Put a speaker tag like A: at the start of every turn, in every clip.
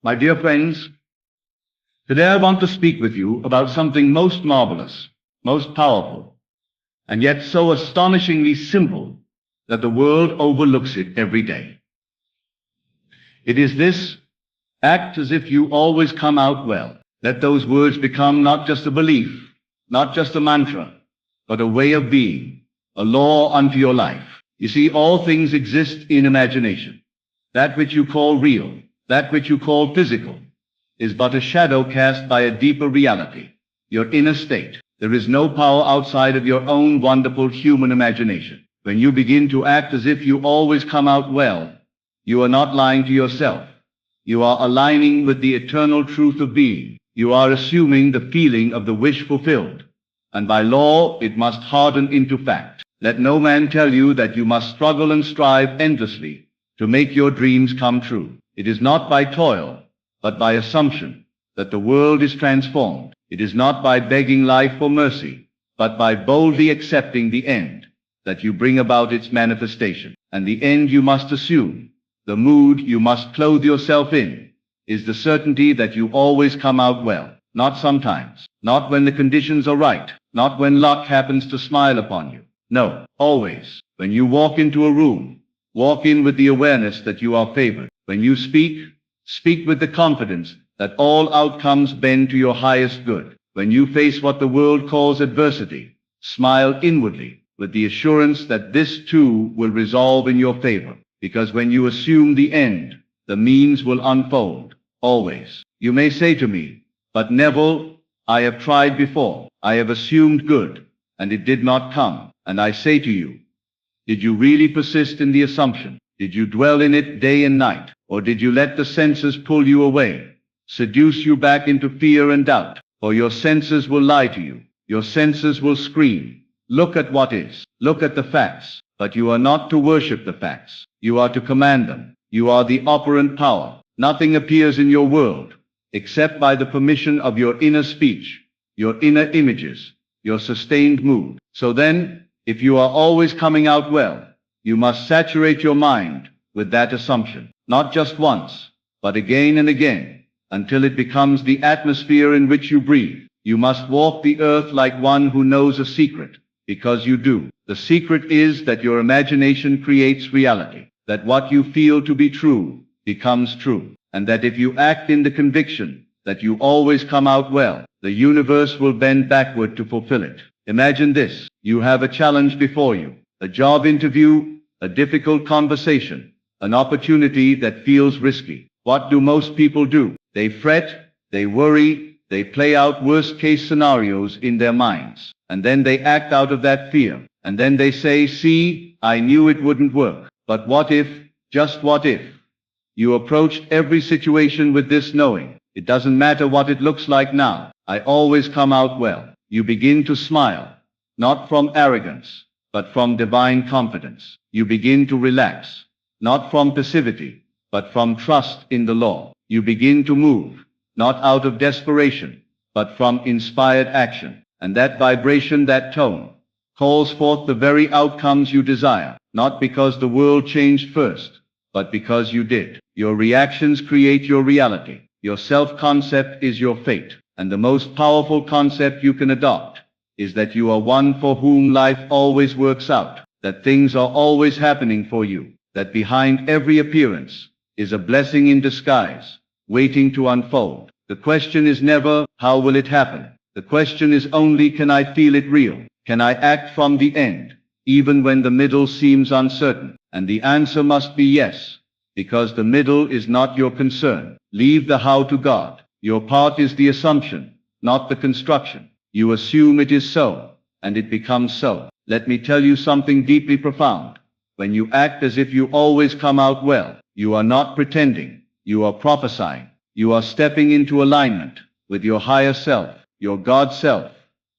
A: My dear friends, today I want to speak with you about something most marvelous, most powerful, and yet so astonishingly simple that the world overlooks it every day. It is this: act as if you always come out well. Let those words become not just a belief, not just a mantra, but a way of being, a law unto your life. You see, all things exist in imagination. That which you call real, that which you call physical, is but a shadow cast by a deeper reality, your inner state. There is no power outside of your own wonderful human imagination. When you begin to act as if you always come out well, you are not lying to yourself. You are aligning with the eternal truth of being. You are assuming the feeling of the wish fulfilled, and by law it must harden into fact. Let no man tell you that you must struggle and strive endlessly to make your dreams come true. It is not by toil, but by assumption, that the world is transformed. It is not by begging life for mercy, but by boldly accepting the end, that you bring about its manifestation. And the end you must assume, the mood you must clothe yourself in, is the certainty that you always come out well. Not sometimes, not when the conditions are right, not when luck happens to smile upon you. No, always. When you walk into a room, walk in with the awareness that you are favored. When you speak, speak with the confidence that all outcomes bend to your highest good. When you face what the world calls adversity, smile inwardly with the assurance that this too will resolve in your favor. Because when you assume the end, the means will unfold, always. You may say to me, "But Neville, I have tried before. I have assumed good, and it did not come." And I say to you, did you really persist in the assumption? Did you dwell in it day and night? Or did you let the senses pull you away, seduce you back into fear and doubt? For your senses will lie to you. Your senses will scream, "Look at what is. Look at the facts." But you are not to worship the facts. You are to command them. You are the operant power. Nothing appears in your world, except by the permission of your inner speech, your inner images, your sustained mood. So then, if you are always coming out well, you must saturate your mind with that assumption, not just once, but again and again, until it becomes the atmosphere in which you breathe. You must walk the earth like one who knows a secret, because you do. The secret is that your imagination creates reality, that what you feel to be true becomes true, and that if you act in the conviction that you always come out well, the universe will bend backward to fulfill it. Imagine this: you have a challenge before you, a job interview, a difficult conversation, an opportunity that feels risky. What do most people do? They fret, they worry, they play out worst-case scenarios in their minds, and then they act out of that fear. And then they say, "See, I knew it wouldn't work." But what if, just what if, you approached every situation with this knowing: it doesn't matter what it looks like now, I always come out well. You begin to smile, not from arrogance, but from divine confidence. You begin to relax, not from passivity, but from trust in the law. You begin to move, not out of desperation, but from inspired action. And that vibration, that tone, calls forth the very outcomes you desire, not because the world changed first, but because you did. Your reactions create your reality. Your self-concept is your fate. And the most powerful concept you can adopt is that you are one for whom life always works out, that things are always happening for you, that behind every appearance is a blessing in disguise, waiting to unfold. The question is never, "How will it happen?" The question is only, "Can I feel it real? Can I act from the end, even when the middle seems uncertain?" And the answer must be yes, because the middle is not your concern. Leave the how to God. Your part is the assumption, not the construction. You assume it is so, and it becomes so. Let me tell you something deeply profound. When you act as if you always come out well, you are not pretending. You are prophesying. You are stepping into alignment with your higher self, your God self,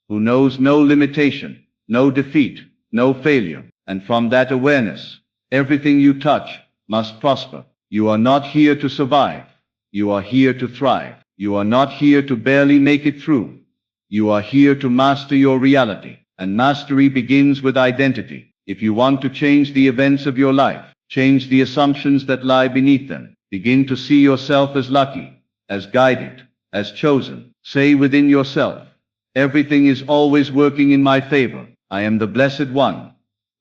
A: who knows no limitation, no defeat, no failure. And from that awareness, everything you touch must prosper. You are not here to survive. You are here to thrive. You are not here to barely make it through. You are here to master your reality. And mastery begins with identity. If you want to change the events of your life, change the assumptions that lie beneath them. Begin to see yourself as lucky, as guided, as chosen. Say within yourself, everything is always working in my favor. I am the blessed one.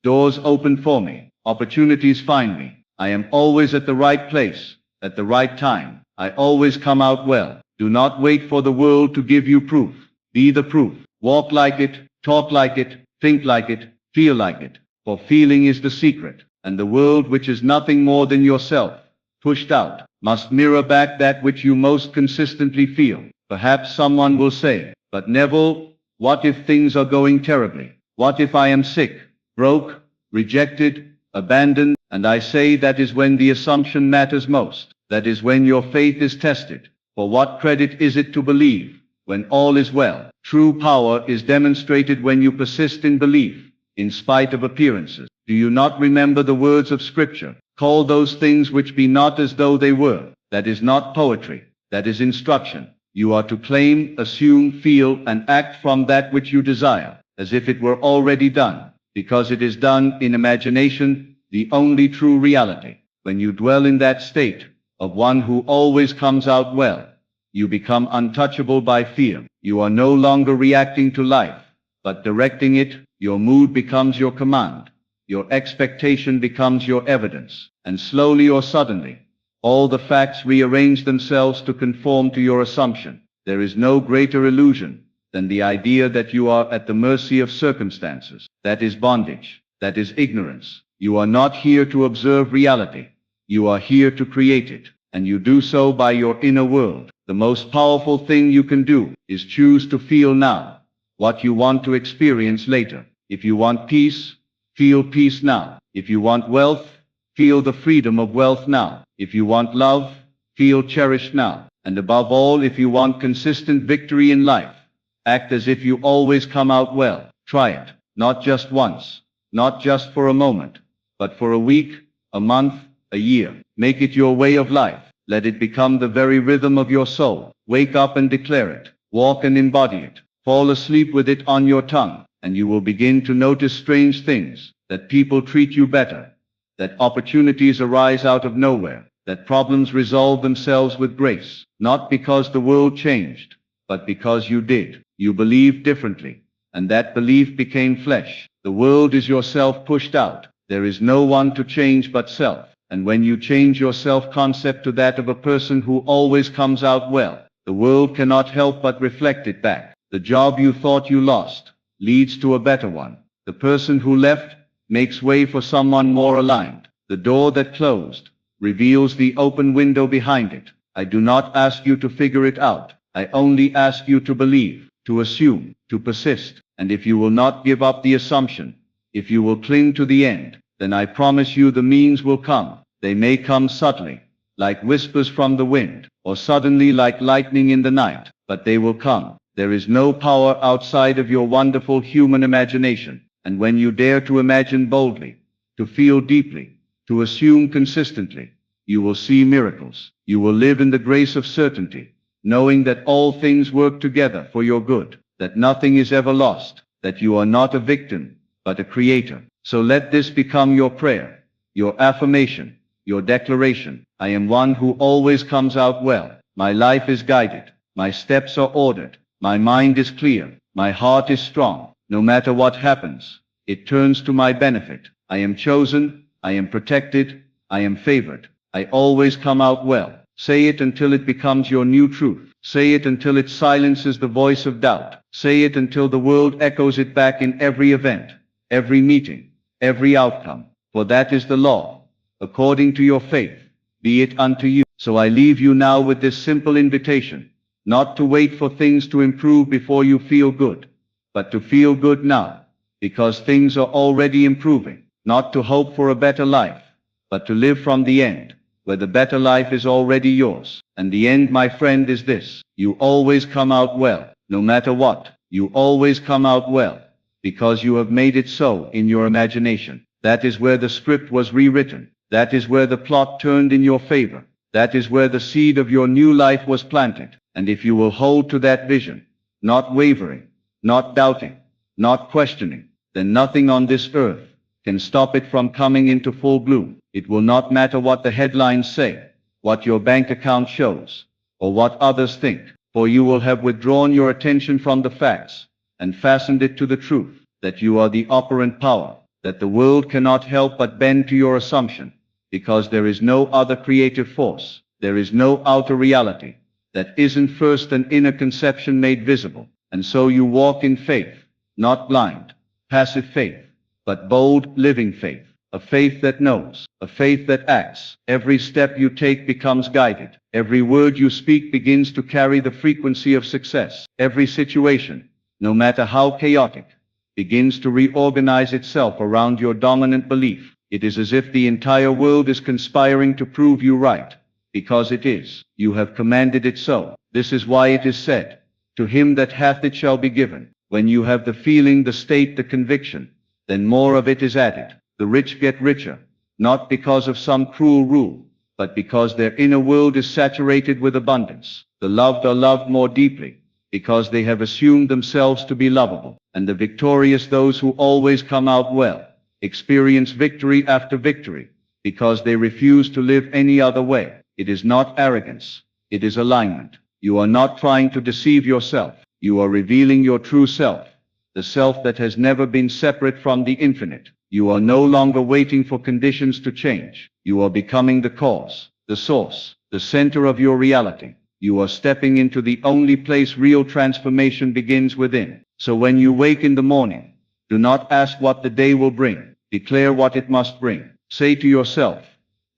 A: Doors open for me. Opportunities find me. I am always at the right place, at the right time. I always come out well. Do not wait for the world to give you proof. Be the proof. Walk like it, talk like it, think like it, feel like it. For feeling is the secret, and the world, which is nothing more than yourself, pushed out, must mirror back that which you most consistently feel. Perhaps someone will say, but Neville, what if things are going terribly? What if I am sick, broke, rejected, abandoned? And I say that is when the assumption matters most. That is when your faith is tested. For what credit is it to believe when all is well? True power is demonstrated when you persist in belief, in spite of appearances. Do you not remember the words of Scripture? Call those things which be not as though they were. That is not poetry. That is instruction. You are to claim, assume, feel, and act from that which you desire, as if it were already done, because it is done in imagination, the only true reality. When you dwell in that state of one who always comes out well, you become untouchable by fear. You are no longer reacting to life, but directing it. Your mood becomes your command. Your expectation becomes your evidence. And slowly or suddenly, all the facts rearrange themselves to conform to your assumption. There is no greater illusion than the idea that you are at the mercy of circumstances. That is bondage. That is ignorance. You are not here to observe reality. You are here to create it. And you do so by your inner world. The most powerful thing you can do is choose to feel now what you want to experience later. If you want peace, feel peace now. If you want wealth, feel the freedom of wealth now. If you want love, feel cherished now. And above all, if you want consistent victory in life, act as if you always come out well. Try it, not just once, not just for a moment, but for a week, a month, a year. Make it your way of life. Let it become the very rhythm of your soul. Wake up and declare it. Walk and embody it. Fall asleep with it on your tongue, and you will begin to notice strange things, that people treat you better, that opportunities arise out of nowhere, that problems resolve themselves with grace, not because the world changed, but because you did. You believed differently, and that belief became flesh. The world is yourself pushed out. There is no one to change but self. And when you change your self-concept to that of a person who always comes out well, the world cannot help but reflect it back. The job you thought you lost leads to a better one. The person who left makes way for someone more aligned. The door that closed reveals the open window behind it. I do not ask you to figure it out. I only ask you to believe, to assume, to persist. And if you will not give up the assumption, if you will cling to the end, then I promise you the means will come. They may come subtly, like whispers from the wind, or suddenly like lightning in the night, but they will come. There is no power outside of your wonderful human imagination. And when you dare to imagine boldly, to feel deeply, to assume consistently, you will see miracles. You will live in the grace of certainty, knowing that all things work together for your good, that nothing is ever lost, that you are not a victim, but a creator. So let this become your prayer, your affirmation, your declaration. I am one who always comes out well. My life is guided. My steps are ordered. My mind is clear. My heart is strong. No matter what happens, it turns to my benefit. I am chosen. I am protected. I am favored. I always come out well. Say it until it becomes your new truth. Say it until it silences the voice of doubt. Say it until the world echoes it back in every event, every meeting, every outcome. For that is the law. According to your faith, be it unto you. So I leave you now with this simple invitation, not to wait for things to improve before you feel good, but to feel good now, because things are already improving. Not to hope for a better life, but to live from the end, where the better life is already yours. And the end, my friend, is this. You always come out well, no matter what. You always come out well, because you have made it so in your imagination. That is where the script was rewritten. That is where the plot turned in your favor. That is where the seed of your new life was planted. And if you will hold to that vision, not wavering, not doubting, not questioning, then nothing on this earth can stop it from coming into full bloom. It will not matter what the headlines say, what your bank account shows, or what others think, for you will have withdrawn your attention from the facts, and fastened it to the truth, that you are the operant power, that the world cannot help but bend to your assumption, because there is no other creative force, there is no outer reality, that isn't first an inner conception made visible, and so you walk in faith, not blind, passive faith, but bold, living faith, a faith that knows, a faith that acts. Every step you take becomes guided, every word you speak begins to carry the frequency of success, every situation, no matter how chaotic, begins to reorganize itself around your dominant belief. It is as if the entire world is conspiring to prove you right, because it is. You have commanded it so. This is why it is said, to him that hath it shall be given. When you have the feeling, the state, the conviction, then more of it is added. The rich get richer, not because of some cruel rule, but because their inner world is saturated with abundance. The loved are loved more deeply, because they have assumed themselves to be lovable. And the victorious, those who always come out well, experience victory after victory, because they refuse to live any other way. It is not arrogance, it is alignment. You are not trying to deceive yourself. You are revealing your true self, the self that has never been separate from the infinite. You are no longer waiting for conditions to change. You are becoming the cause, the source, the center of your reality. You are stepping into the only place real transformation begins within. So when you wake in the morning, do not ask what the day will bring. Declare what it must bring. Say to yourself,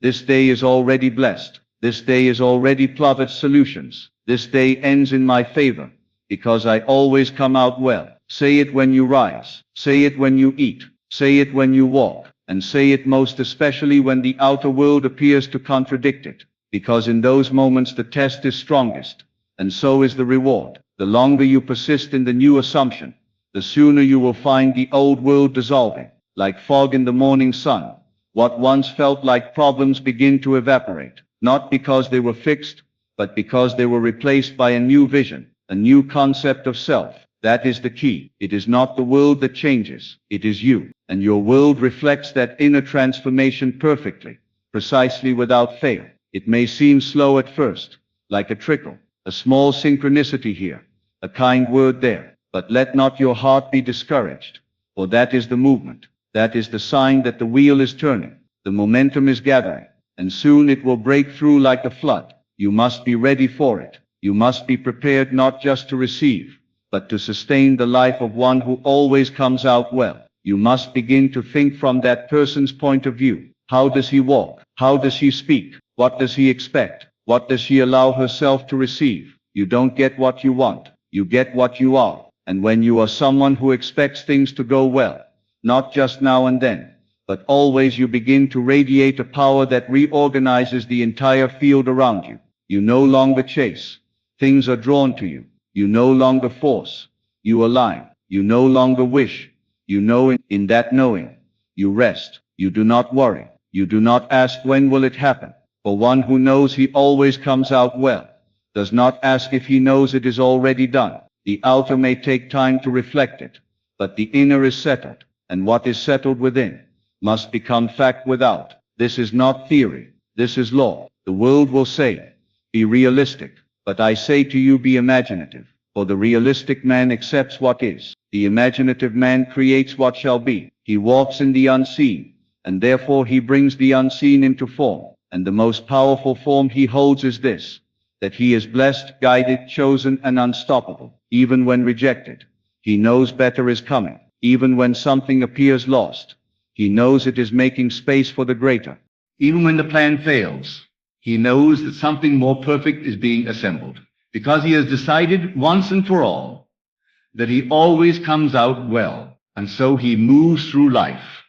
A: this day is already blessed. This day is already plotted solutions. This day ends in my favor, because I always come out well. Say it when you rise. Say it when you eat. Say it when you walk. And say it most especially when the outer world appears to contradict it, because in those moments the test is strongest, and so is the reward. The longer you persist in the new assumption, the sooner you will find the old world dissolving. Like fog in the morning sun, what once felt like problems begin to evaporate, not because they were fixed, but because they were replaced by a new vision, a new concept of self. That is the key. It is not the world that changes, it is you, and your world reflects that inner transformation perfectly, precisely, without fail. It may seem slow at first, like a trickle, a small synchronicity here, a kind word there, but let not your heart be discouraged, for that is the movement. That is the sign that the wheel is turning, the momentum is gathering, and soon it will break through like a flood. You must be ready for it. You must be prepared not just to receive, but to sustain the life of one who always comes out well. You must begin to think from that person's point of view. How does he walk? How does he speak? What does he expect? What does she allow herself to receive? You don't get what you want. You get what you are. And when you are someone who expects things to go well, not just now and then, but always, you begin to radiate a power that reorganizes the entire field around you. You no longer chase. Things are drawn to you. You no longer force. You align. You no longer wish. You know in that knowing. You rest. You do not worry. You do not ask when will it happen. For one who knows he always comes out well, does not ask if he knows it is already done. The outer may take time to reflect it, but the inner is settled. And what is settled within must become fact without. This is not theory. This is law. The world will say, be realistic. But I say to you, be imaginative. For the realistic man accepts what is. The imaginative man creates what shall be. He walks in the unseen, and therefore he brings the unseen into form. And the most powerful form he holds is this, that he is blessed, guided, chosen, and unstoppable. Even when rejected, he knows better is coming. Even when something appears lost, he knows it is making space for the greater. Even when the plan fails, he knows that something more perfect is being assembled, because he has decided once and for all that he always comes out well. And so he moves through life,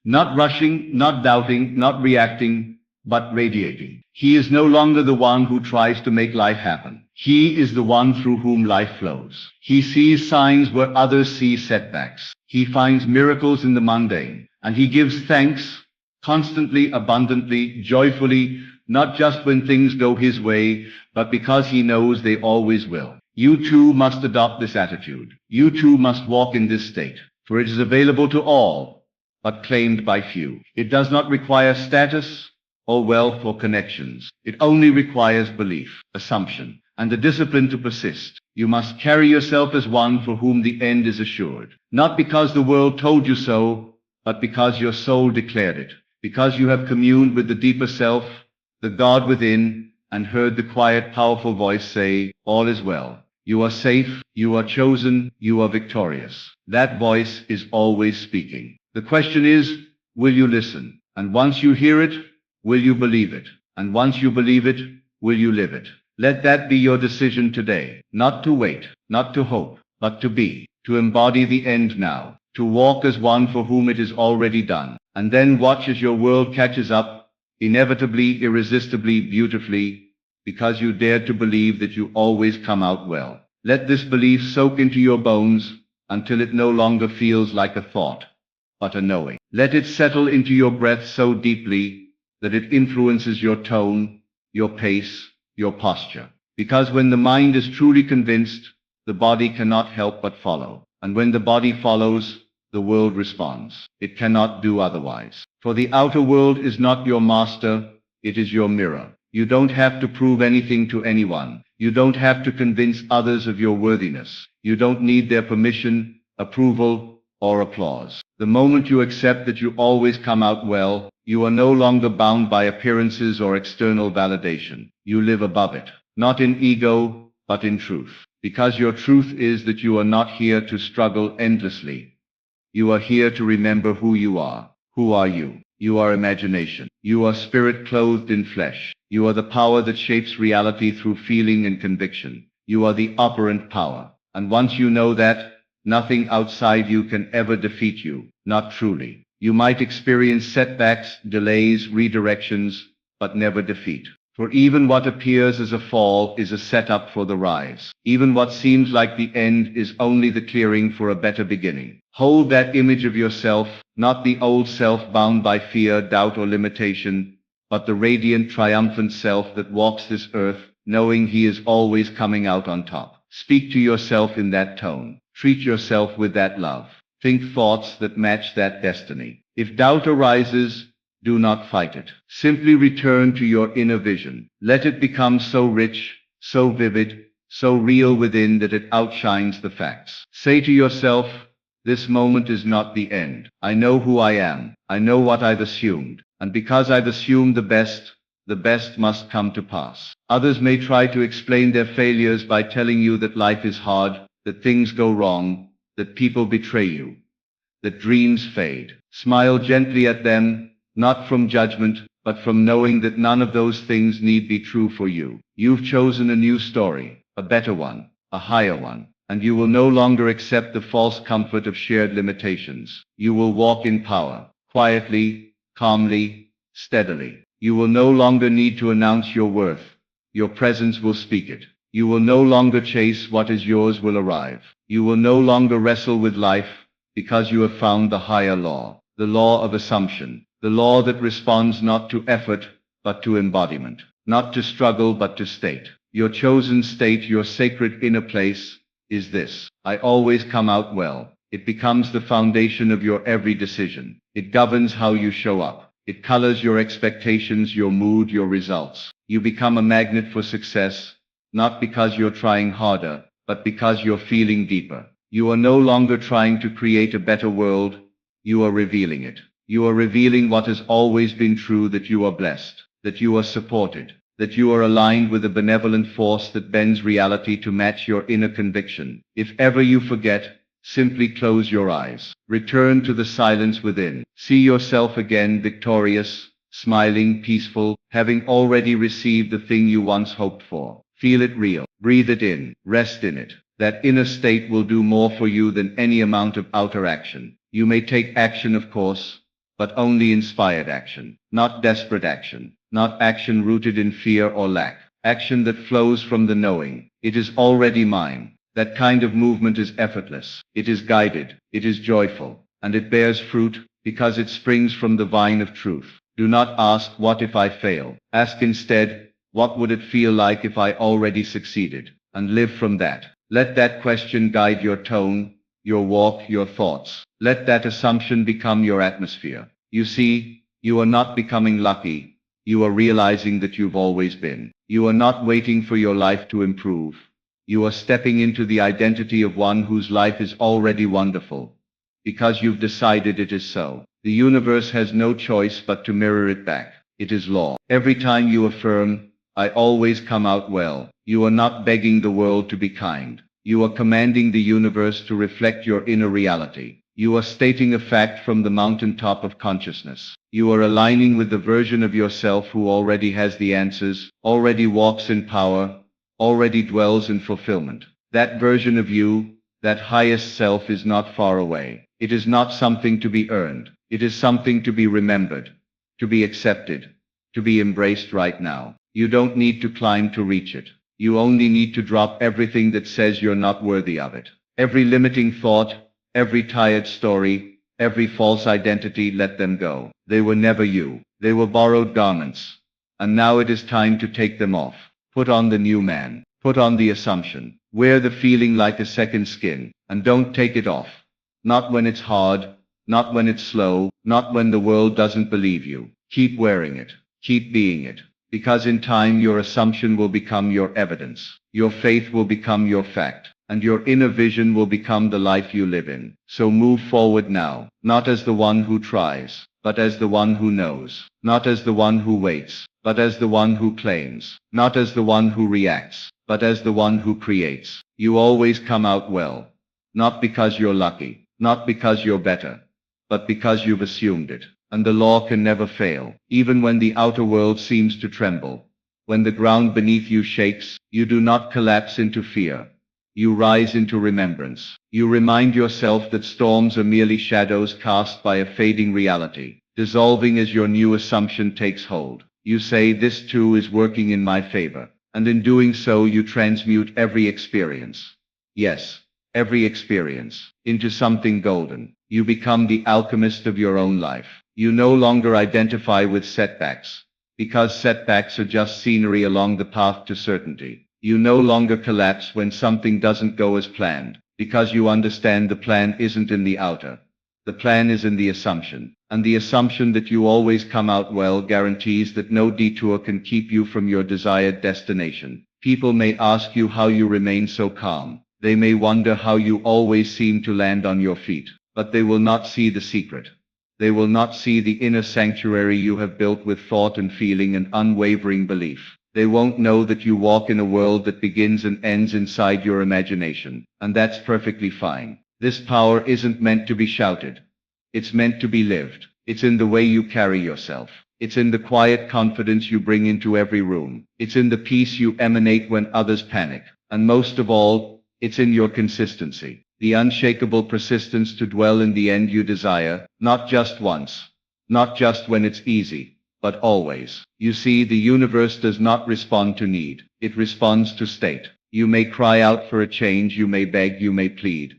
A: not rushing, not doubting, not reacting, but radiating. He is no longer the one who tries to make life happen. He is the one through whom life flows. He sees signs where others see setbacks. He finds miracles in the mundane, and he gives thanks constantly, abundantly, joyfully, not just when things go his way, but because he knows they always will. You too must adopt this attitude. You too must walk in this state, for it is available to all, but claimed by few. It does not require status or wealth or connections. It only requires belief, assumption, and the discipline to persist. You must carry yourself as one for whom the end is assured, not because the world told you so, but because your soul declared it, because you have communed with the deeper self, the God within, and heard the quiet, powerful voice say, all is well. You are safe, you are chosen, you are victorious. That voice is always speaking. The question is, will you listen? And once you hear it, will you believe it? And once you believe it, will you live it? Let that be your decision today. Not to wait, not to hope, but to be, to embody the end now, to walk as one for whom it is already done. And then watch as your world catches up, inevitably, irresistibly, beautifully, because you dared to believe that you always come out well. Let this belief soak into your bones until it no longer feels like a thought, but a knowing. Let it settle into your breath so deeply that it influences your tone, your pace, your posture. Because when the mind is truly convinced, the body cannot help but follow. And when the body follows, the world responds. It cannot do otherwise. For the outer world is not your master, it is your mirror. You don't have to prove anything to anyone. You don't have to convince others of your worthiness. You don't need their permission, approval, or applause. The moment you accept that you always come out well, you are no longer bound by appearances or external validation. You live above it, not in ego, but in truth. Because your truth is that you are not here to struggle endlessly. You are here to remember who you are. Who are you? You are imagination. You are spirit clothed in flesh. You are the power that shapes reality through feeling and conviction. You are the operant power. And once you know that, nothing outside you can ever defeat you. Not truly. You might experience setbacks, delays, redirections, but never defeat. For even what appears as a fall is a setup for the rise. Even what seems like the end is only the clearing for a better beginning. Hold that image of yourself, not the old self bound by fear, doubt, or limitation, but the radiant, triumphant self that walks this earth, knowing he is always coming out on top. Speak to yourself in that tone. Treat yourself with that love. Think thoughts that match that destiny. If doubt arises, do not fight it. Simply return to your inner vision. Let it become so rich, so vivid, so real within that it outshines the facts. Say to yourself, this moment is not the end. I know who I am. I know what I've assumed. And because I've assumed the best must come to pass. Others may try to explain their failures by telling you that life is hard, that things go wrong, that people betray you, that dreams fade. Smile gently at them, not from judgment, but from knowing that none of those things need be true for you. You've chosen a new story, a better one, a higher one, and you will no longer accept the false comfort of shared limitations. You will walk in power, quietly, calmly, steadily. You will no longer need to announce your worth. Your presence will speak it. You will no longer chase what is yours will arrive. You will no longer wrestle with life, because you have found the higher law, the law of assumption, the law that responds not to effort, but to embodiment, not to struggle, but to state. Your chosen state, your sacred inner place, is this. I always come out well. It becomes the foundation of your every decision. It governs how you show up. It colors your expectations, your mood, your results. You become a magnet for success, not because you're trying harder, but because you're feeling deeper. You are no longer trying to create a better world. You are revealing it. You are revealing what has always been true, that you are blessed, that you are supported, that you are aligned with a benevolent force that bends reality to match your inner conviction. If ever you forget, simply close your eyes. Return to the silence within. See yourself again, victorious, smiling, peaceful, having already received the thing you once hoped for. Feel it real. Breathe it in. Rest in it. That inner state will do more for you than any amount of outer action. You may take action, of course, but only inspired action, not desperate action, not action rooted in fear or lack. Action that flows from the knowing, it is already mine. That kind of movement is effortless. It is guided. It is joyful. And it bears fruit, because it springs from the vine of truth. Do not ask, what if I fail? Ask instead, what would it feel like if I already succeeded? And live from that. Let that question guide your tone, your walk, your thoughts. Let that assumption become your atmosphere. You see, you are not becoming lucky. You are realizing that you've always been. You are not waiting for your life to improve. You are stepping into the identity of one whose life is already wonderful. Because you've decided it is so. The universe has no choice but to mirror it back. It is law. Every time you affirm, I always come out well, you are not begging the world to be kind. You are commanding the universe to reflect your inner reality. You are stating a fact from the mountaintop of consciousness. You are aligning with the version of yourself who already has the answers, already walks in power, already dwells in fulfillment. That version of you, that highest self, is not far away. It is not something to be earned. It is something to be remembered, to be accepted, to be embraced right now. You don't need to climb to reach it. You only need to drop everything that says you're not worthy of it. Every limiting thought, every tired story, every false identity, let them go. They were never you. They were borrowed garments. And now it is time to take them off. Put on the new man. Put on the assumption. Wear the feeling like a second skin. And don't take it off. Not when it's hard, not when it's slow, not when the world doesn't believe you. Keep wearing it. Keep being it. Because in time your assumption will become your evidence. Your faith will become your fact. And your inner vision will become the life you live in. So move forward now, not as the one who tries, but as the one who knows. Not as the one who waits, but as the one who claims. Not as the one who reacts, but as the one who creates. You always come out well. Not because you're lucky, not because you're better, but because you've assumed it. And the law can never fail, even when the outer world seems to tremble. When the ground beneath you shakes, you do not collapse into fear. You rise into remembrance. You remind yourself that storms are merely shadows cast by a fading reality, dissolving as your new assumption takes hold. You say, this too is working in my favor. And in doing so you transmute every experience. Yes, every experience, into something golden. You become the alchemist of your own life. You no longer identify with setbacks, because setbacks are just scenery along the path to certainty. You no longer collapse when something doesn't go as planned, because you understand the plan isn't in the outer. The plan is in the assumption. And the assumption that you always come out well guarantees that no detour can keep you from your desired destination. People may ask you how you remain so calm. They may wonder how you always seem to land on your feet. But they will not see the secret. They will not see the inner sanctuary you have built with thought and feeling and unwavering belief. They won't know that you walk in a world that begins and ends inside your imagination. And that's perfectly fine. This power isn't meant to be shouted. It's meant to be lived. It's in the way you carry yourself. It's in the quiet confidence you bring into every room. It's in the peace you emanate when others panic. And most of all, it's in your consistency. The unshakable persistence to dwell in the end you desire, not just once, not just when it's easy, but always. You see, the universe does not respond to need. It responds to state. You may cry out for a change, you may beg, you may plead.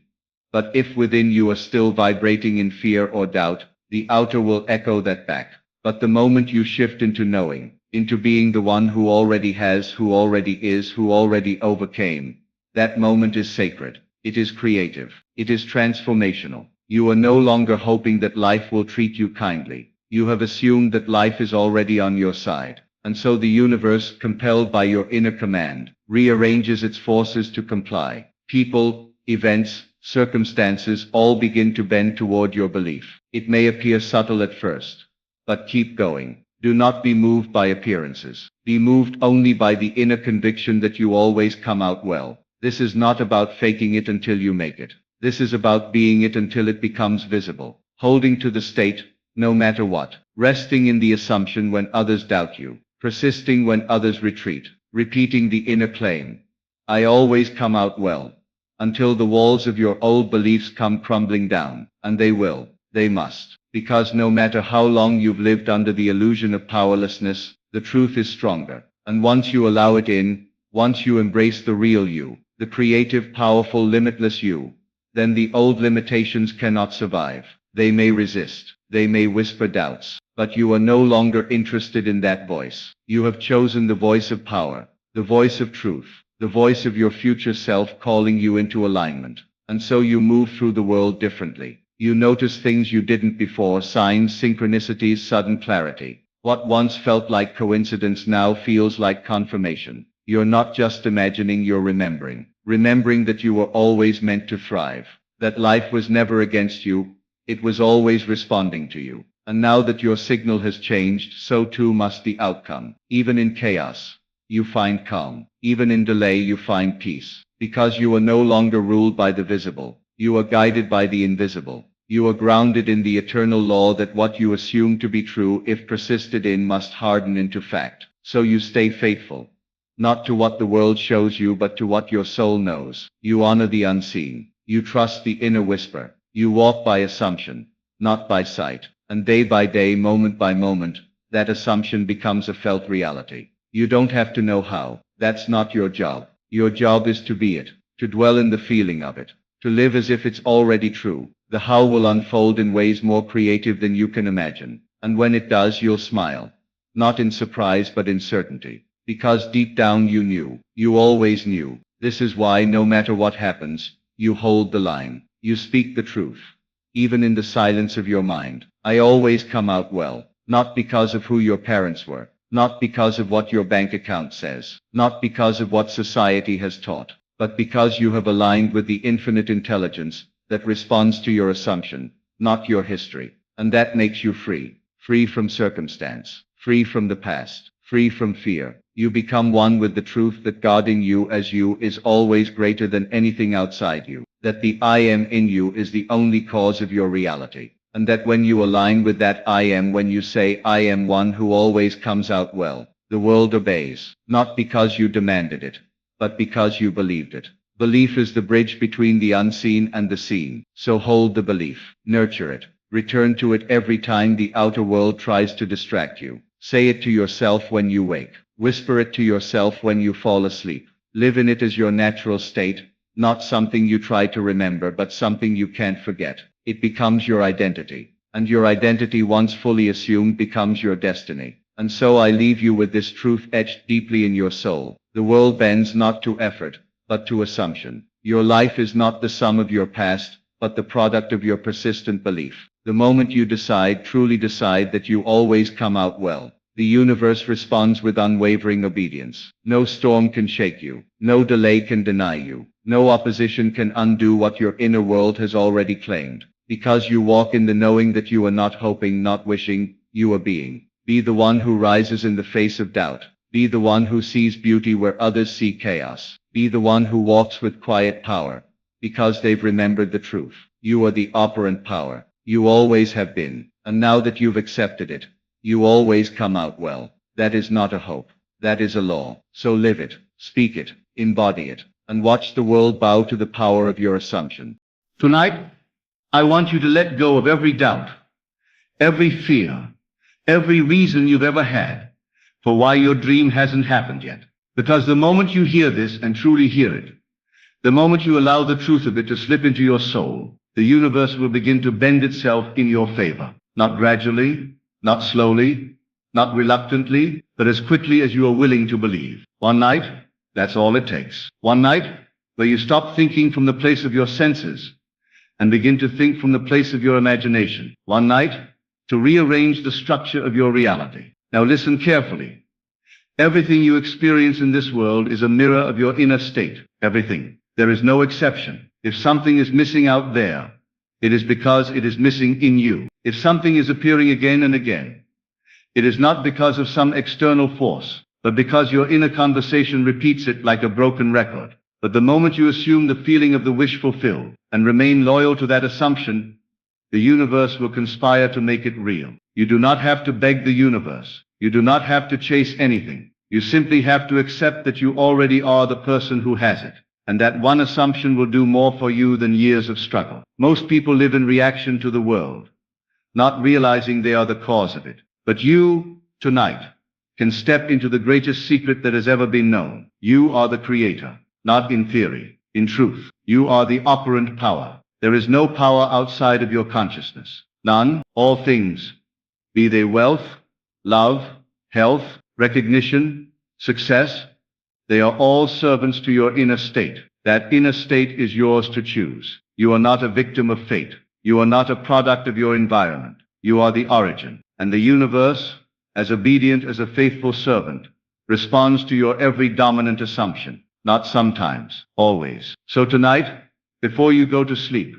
A: But if within you are still vibrating in fear or doubt, the outer will echo that back. But the moment you shift into knowing, into being the one who already has, who already is, who already overcame, that moment is sacred. It is creative. It is transformational. You are no longer hoping that life will treat you kindly. You have assumed that life is already on your side. And so the universe, compelled by your inner command, rearranges its forces to comply. People, events, circumstances all begin to bend toward your belief. It may appear subtle at first, but keep going. Do not be moved by appearances. Be moved only by the inner conviction that you always come out well. This is not about faking it until you make it. This is about being it until it becomes visible. Holding to the state, no matter what. Resting in the assumption when others doubt you. Persisting when others retreat. Repeating the inner claim. I always come out well. Until the walls of your old beliefs come crumbling down. And they will. They must. Because no matter how long you've lived under the illusion of powerlessness, the truth is stronger. And once you allow it in, once you embrace the real you, the creative, powerful, limitless you, then the old limitations cannot survive. They may resist. They may whisper doubts. But you are no longer interested in that voice. You have chosen the voice of power, the voice of truth, the voice of your future self calling you into alignment. And so you move through the world differently. You notice things you didn't before, signs, synchronicities, sudden clarity.
B: What once felt like coincidence now feels like confirmation. You're not just imagining, you're remembering. Remembering that you were always meant to thrive. That life was never against you, it was always responding to you. And now that your signal has changed, so too must the outcome. Even in chaos, you find calm. Even in delay, you find peace. Because you are no longer ruled by the visible. You are guided by the invisible. You are grounded in the eternal law that what you assume to be true, if persisted in, must harden into fact. So you stay faithful. Not to what the world shows you, but to what your soul knows. You honor the unseen. You trust the inner whisper. You walk by assumption, not by sight. And day by day, moment by moment, that assumption becomes a felt reality. You don't have to know how. That's not your job. Your job is to be it, to dwell in the feeling of it, to live as if it's already true. The how will unfold in ways more creative than you can imagine. And when it does, you'll smile. Not in surprise, but in certainty. Because deep down you knew. You always knew. This is why no matter what happens, you hold the line. You speak the truth. Even in the silence of your mind. I always come out well. Not because of who your parents were. Not because of what your bank account says. Not because of what society has taught. But because you have aligned with the infinite intelligence that responds to your assumption, not your history. And that makes you free. Free from circumstance. Free from the past. Free from fear. You become one with the truth that God in you as you is always greater than anything outside you. That the I am in you is the only cause of your reality. And that when you align with that I am, when you say I am one who always comes out well, the world obeys. Not because you demanded it, but because you believed it. Belief is the bridge between the unseen and the seen. So hold the belief. Nurture it. Return to it every time the outer world tries to distract you. Say it to yourself when you wake. Whisper it to yourself when you fall asleep. Live in it as your natural state, not something you try to remember, but something you can't forget. It becomes your identity. And your identity, once fully assumed, becomes your destiny. And so I leave you with this truth etched deeply in your soul. The world bends not to effort, but to assumption. Your life is not the sum of your past, but the product of your persistent belief. The moment you decide, truly decide, that you always come out well, the universe responds with unwavering obedience. No storm can shake you. No delay can deny you. No opposition can undo what your inner world has already claimed. Because you walk in the knowing that you are not hoping, not wishing, you are being. Be the one who rises in the face of doubt. Be the one who sees beauty where others see chaos. Be the one who walks with quiet power. Because they've remembered the truth. You are the operant power. You always have been. And now that you've accepted it, you always come out well. That is not a hope. That is a law. So live it, speak it, embody it, and watch the world bow to the power of your assumption.
A: Tonight, I want you to let go of every doubt, every fear, every reason you've ever had for why your dream hasn't happened yet. Because the moment you hear this and truly hear it, the moment you allow the truth of it to slip into your soul, the universe will begin to bend itself in your favor. Not gradually, not slowly, not reluctantly, but as quickly as you are willing to believe. One night, that's all it takes. One night, where you stop thinking from the place of your senses and begin to think from the place of your imagination. One night, to rearrange the structure of your reality. Now listen carefully. Everything you experience in this world is a mirror of your inner state. Everything. There is no exception. If something is missing out there, it is because it is missing in you. If something is appearing again and again, it is not because of some external force, but because your inner conversation repeats it like a broken record. But the moment you assume the feeling of the wish fulfilled and remain loyal to that assumption, the universe will conspire to make it real. You do not have to beg the universe. You do not have to chase anything. You simply have to accept that you already are the person who has it. And that one assumption will do more for you than years of struggle. Most people live in reaction to the world, not realizing they are the cause of it. But you, tonight, can step into the greatest secret that has ever been known. You are the creator, not in theory, in truth. You are the operant power. There is no power outside of your consciousness. None. All things, be they wealth, love, health, recognition, success, they are all servants to your inner state. That inner state is yours to choose. You are not a victim of fate. You are not a product of your environment. You are the origin. And the universe, as obedient as a faithful servant, responds to your every dominant assumption, not sometimes, always. So tonight, before you go to sleep,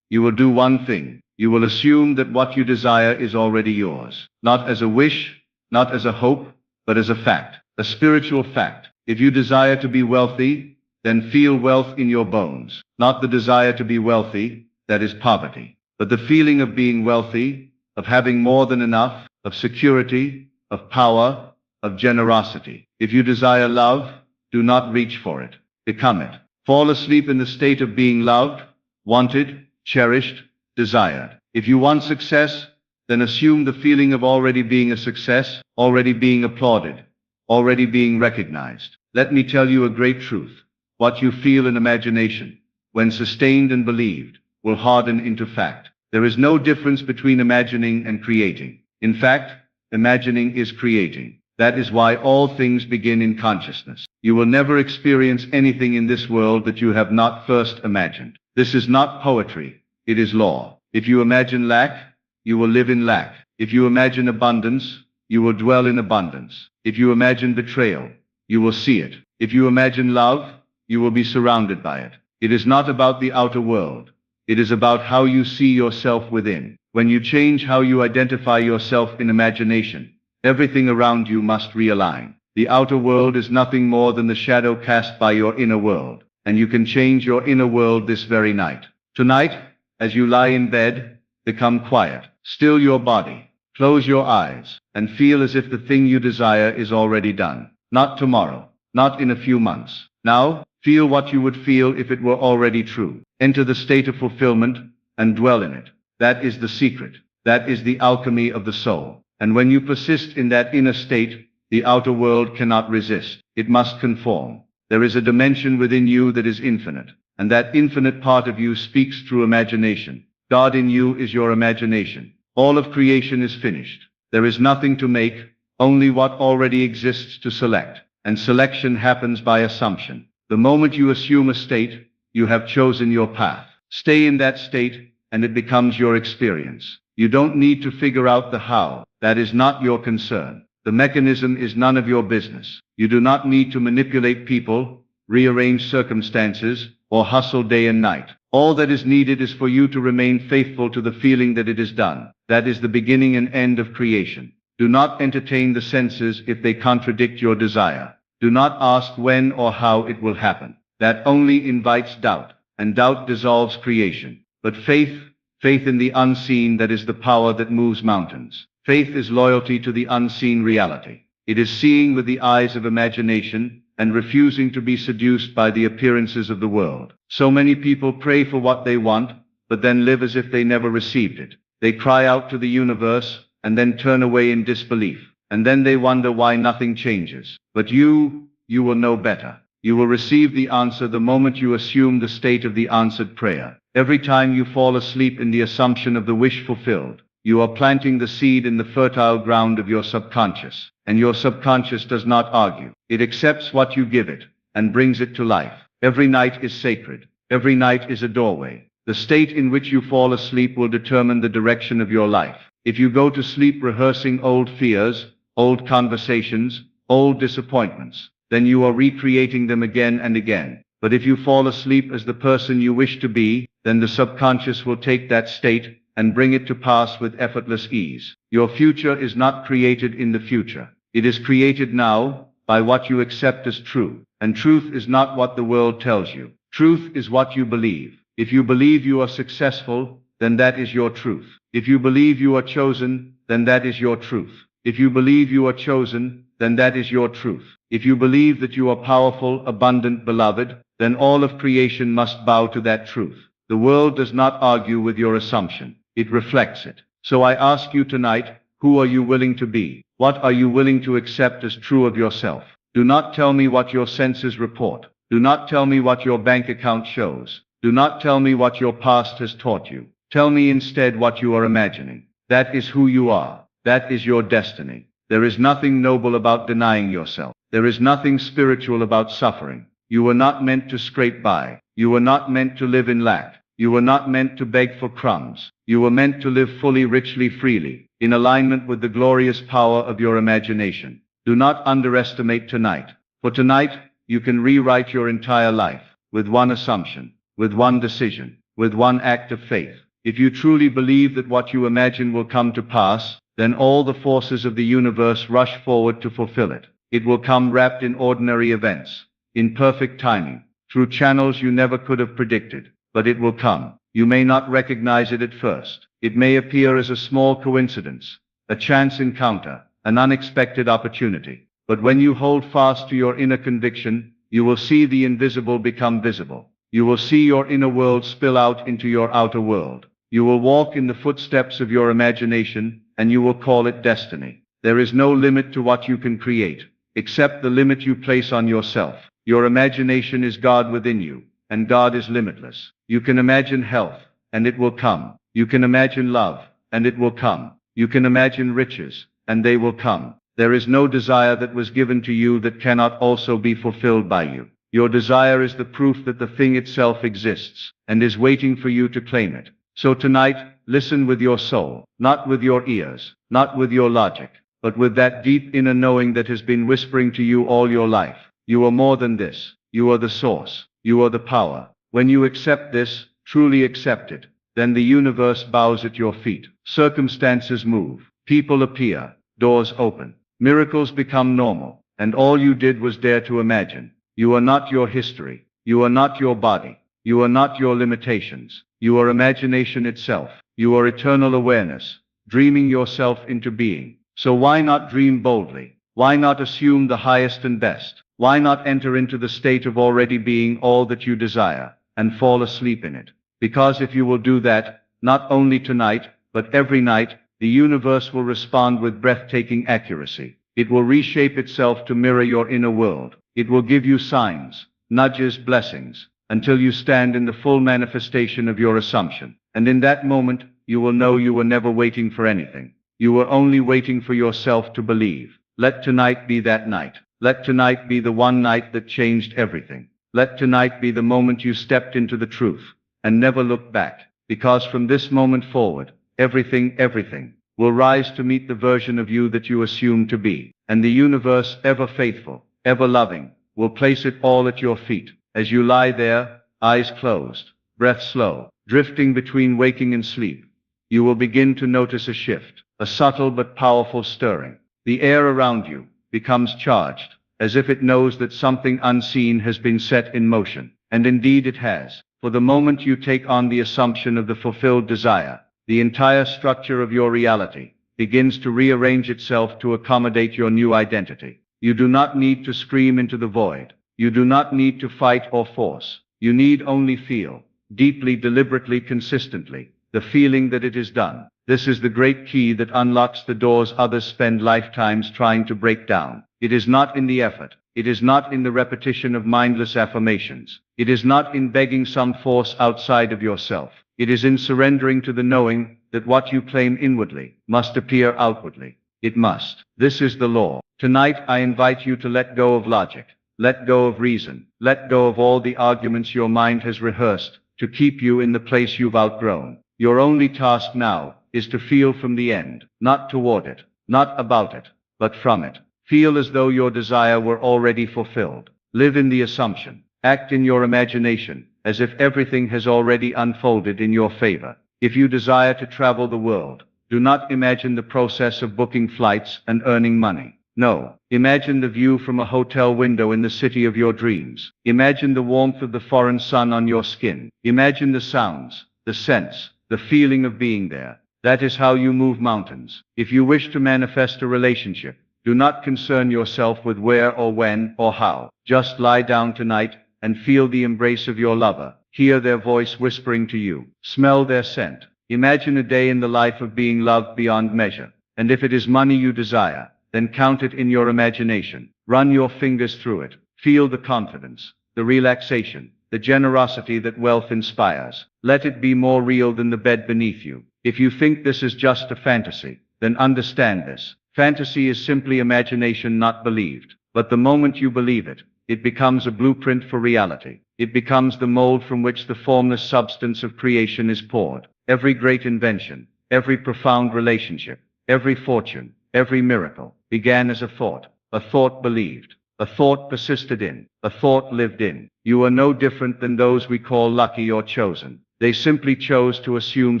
A: you will do one thing. You will assume that what you desire is already yours, not as a wish, not as a hope, but as a fact, a spiritual fact. If you desire to be wealthy, then feel wealth in your bones, not the desire to be wealthy, that is poverty, but the feeling of being wealthy, of having more than enough, of security, of power, of generosity. If you desire love, do not reach for it. Become it. Fall asleep in the state of being loved, wanted, cherished, desired. If you want success, then assume the feeling of already being a success, already being applauded, already being recognized. Let me tell you a great truth. What you feel in imagination, when sustained and believed, will harden into fact. There is no difference between imagining and creating. In fact, imagining is creating. That is why all things begin in consciousness. You will never experience anything in this world that you have not first imagined. This is not poetry, it is law. If you imagine lack, you will live in lack. If you imagine abundance, you will dwell in abundance. If you imagine betrayal, you will see it. If you imagine love, you will be surrounded by it. It is not about the outer world. It is about how you see yourself within. When you change how you identify yourself in imagination, everything around you must realign. The outer world is nothing more than the shadow cast by your inner world, and you can change your inner world this very night. Tonight, as you lie in bed, become quiet. Still your body. Close your eyes, and feel as if the thing you desire is already done. Not tomorrow, not in a few months. Now, feel what you would feel if it were already true. Enter the state of fulfillment, and dwell in it. That is the secret. That is the alchemy of the soul. And when you persist in that inner state, the outer world cannot resist. It must conform. There is a dimension within you that is infinite, and that infinite part of you speaks through imagination. God in you is your imagination. All of creation is finished. There is nothing to make, only what already exists to select. And selection happens by assumption. The moment you assume a state, you have chosen your path. Stay in that state, and it becomes your experience. You don't need to figure out the how. That is not your concern. The mechanism is none of your business. You do not need to manipulate people, rearrange circumstances, or hustle day and night. All that is needed is for you to remain faithful to the feeling that it is done. That is the beginning and end of creation. Do not entertain the senses if they contradict your desire. Do not ask when or how it will happen. That only invites doubt, and doubt dissolves creation. But faith in the unseen, that is the power that moves mountains. Faith is loyalty to the unseen reality. It is seeing with the eyes of imagination and refusing to be seduced by the appearances of the world. So many people pray for what they want, but then live as if they never received it. They cry out to the universe and then turn away in disbelief. And then they wonder why nothing changes. But you will know better. You will receive the answer the moment you assume the state of the answered prayer. Every time you fall asleep in the assumption of the wish fulfilled, you are planting the seed in the fertile ground of your subconscious. And your subconscious does not argue. It accepts what you give it and brings it to life. Every night is sacred. Every night is a doorway. The state in which you fall asleep will determine the direction of your life. If you go to sleep rehearsing old fears, old conversations, old disappointments, then you are recreating them again and again. But if you fall asleep as the person you wish to be, then the subconscious will take that state and bring it to pass with effortless ease. Your future is not created in the future. It is created now by what you accept as true. And truth is not what the world tells you. Truth is what you believe. If you believe you are successful, then that is your truth. If you believe you are chosen, then that is your truth. If you believe you are chosen, then that is your truth. If you believe that you are powerful, abundant, beloved, then all of creation must bow to that truth. The world does not argue with your assumption. It reflects it. So I ask you tonight, who are you willing to be? What are you willing to accept as true of yourself? Do not tell me what your senses report. Do not tell me what your bank account shows. Do not tell me what your past has taught you. Tell me instead what you are imagining. That is who you are. That is your destiny. There is nothing noble about denying yourself. There is nothing spiritual about suffering. You were not meant to scrape by. You were not meant to live in lack. You were not meant to beg for crumbs.
B: You were meant to live fully, richly, freely, in alignment with the glorious power of your imagination. Do not underestimate tonight. For tonight, you can rewrite your entire life, with one assumption, with one decision, with one act of faith. If you truly believe that what you imagine will come to pass, then all the forces of the universe rush forward to fulfill it. It will come wrapped in ordinary events, in perfect timing, through channels you never could have predicted, but it will come. You may not recognize it at first. It may appear as a small coincidence, a chance encounter, an unexpected opportunity. But when you hold fast to your inner conviction, you will see the invisible become visible. You will see your inner world spill out into your outer world. You will walk in the footsteps of your imagination, and you will call it destiny. There is no limit to what you can create, except the limit you place on yourself. Your imagination is God within you, and God is limitless. You can imagine health, and it will come. You can imagine love, and it will come. You can imagine riches, and they will come. There is no desire that was given to you that cannot also be fulfilled by you. Your desire is the proof that the thing itself exists, and is waiting for you to claim it. So tonight, listen with your soul, not with your ears, not with your logic, but with that deep inner knowing that has been whispering to you all your life. You are more than this. You are the source. You are the power. When you accept this, truly accept it, then the universe bows at your feet. Circumstances move. People appear. Doors open. Miracles become normal. And all you did was dare to imagine. You are not your history. You are not your body. You are not your limitations. You are imagination itself. You are eternal awareness, dreaming yourself into being. So why not dream boldly? Why not assume the highest and best? Why not enter into the state of already being all that you desire, and fall asleep in it? Because if you will do that, not only tonight, but every night, the universe will respond with breathtaking accuracy. It will reshape itself to mirror your inner world. It will give you signs, nudges, blessings, until you stand in the full manifestation of your assumption. And in that moment, you will know you were never waiting for anything. You were only waiting for yourself to believe. Let tonight be that night. Let tonight be the one night that changed everything. Let tonight be the moment you stepped into the truth, and never looked back. Because from this moment forward, everything will rise to meet the version of you that you assume to be. And the universe, ever faithful, ever loving, will place it all at your feet. As you lie there, eyes closed, breath slow, drifting between waking and sleep, you will begin to notice a shift, a subtle but powerful stirring. The air around you becomes charged, as if it knows that something unseen has been set in motion. And indeed it has. For the moment you take on the assumption of the fulfilled desire, the entire structure of your reality begins to rearrange itself to accommodate your new identity. You do not need to scream into the void. You do not need to fight or force. You need only feel, deeply, deliberately, consistently, the feeling that it is done. This is the great key that unlocks the doors others spend lifetimes trying to break down. It is not in the effort. It is not in the repetition of mindless affirmations. It is not in begging some force outside of yourself. It is in surrendering to the knowing that what you claim inwardly must appear outwardly. It must. This is the law. Tonight I invite you to let go of logic. Let go of reason. Let go of all the arguments your mind has rehearsed to keep you in the place you've outgrown. Your only task now is to feel from the end, not toward it, not about it, but from it. Feel as though your desire were already fulfilled. Live in the assumption. Act in your imagination, as if everything has already unfolded in your favor. If you desire to travel the world, do not imagine the process of booking flights and earning money. No, imagine the view from a hotel window in the city of your dreams. Imagine the warmth of the foreign sun on your skin. Imagine the sounds, the scents, the feeling of being there. That is how you move mountains. If you wish to manifest a relationship, do not concern yourself with where or when or how. Just lie down tonight and feel the embrace of your lover. Hear their voice whispering to you. Smell their scent. Imagine a day in the life of being loved beyond measure. And if it is money you desire, then count it in your imagination. Run your fingers through it. Feel the confidence, the relaxation, the generosity that wealth inspires. Let it be more real than the bed beneath you. If you think this is just a fantasy, then understand this. Fantasy is simply imagination not believed. But the moment you believe it, it becomes a blueprint for reality. It becomes the mold from which the formless substance of creation is poured. Every great invention, every profound relationship, every fortune, every miracle began as a thought believed, a thought persisted in, a thought lived in. You are no different than those we call lucky or chosen. They simply chose to assume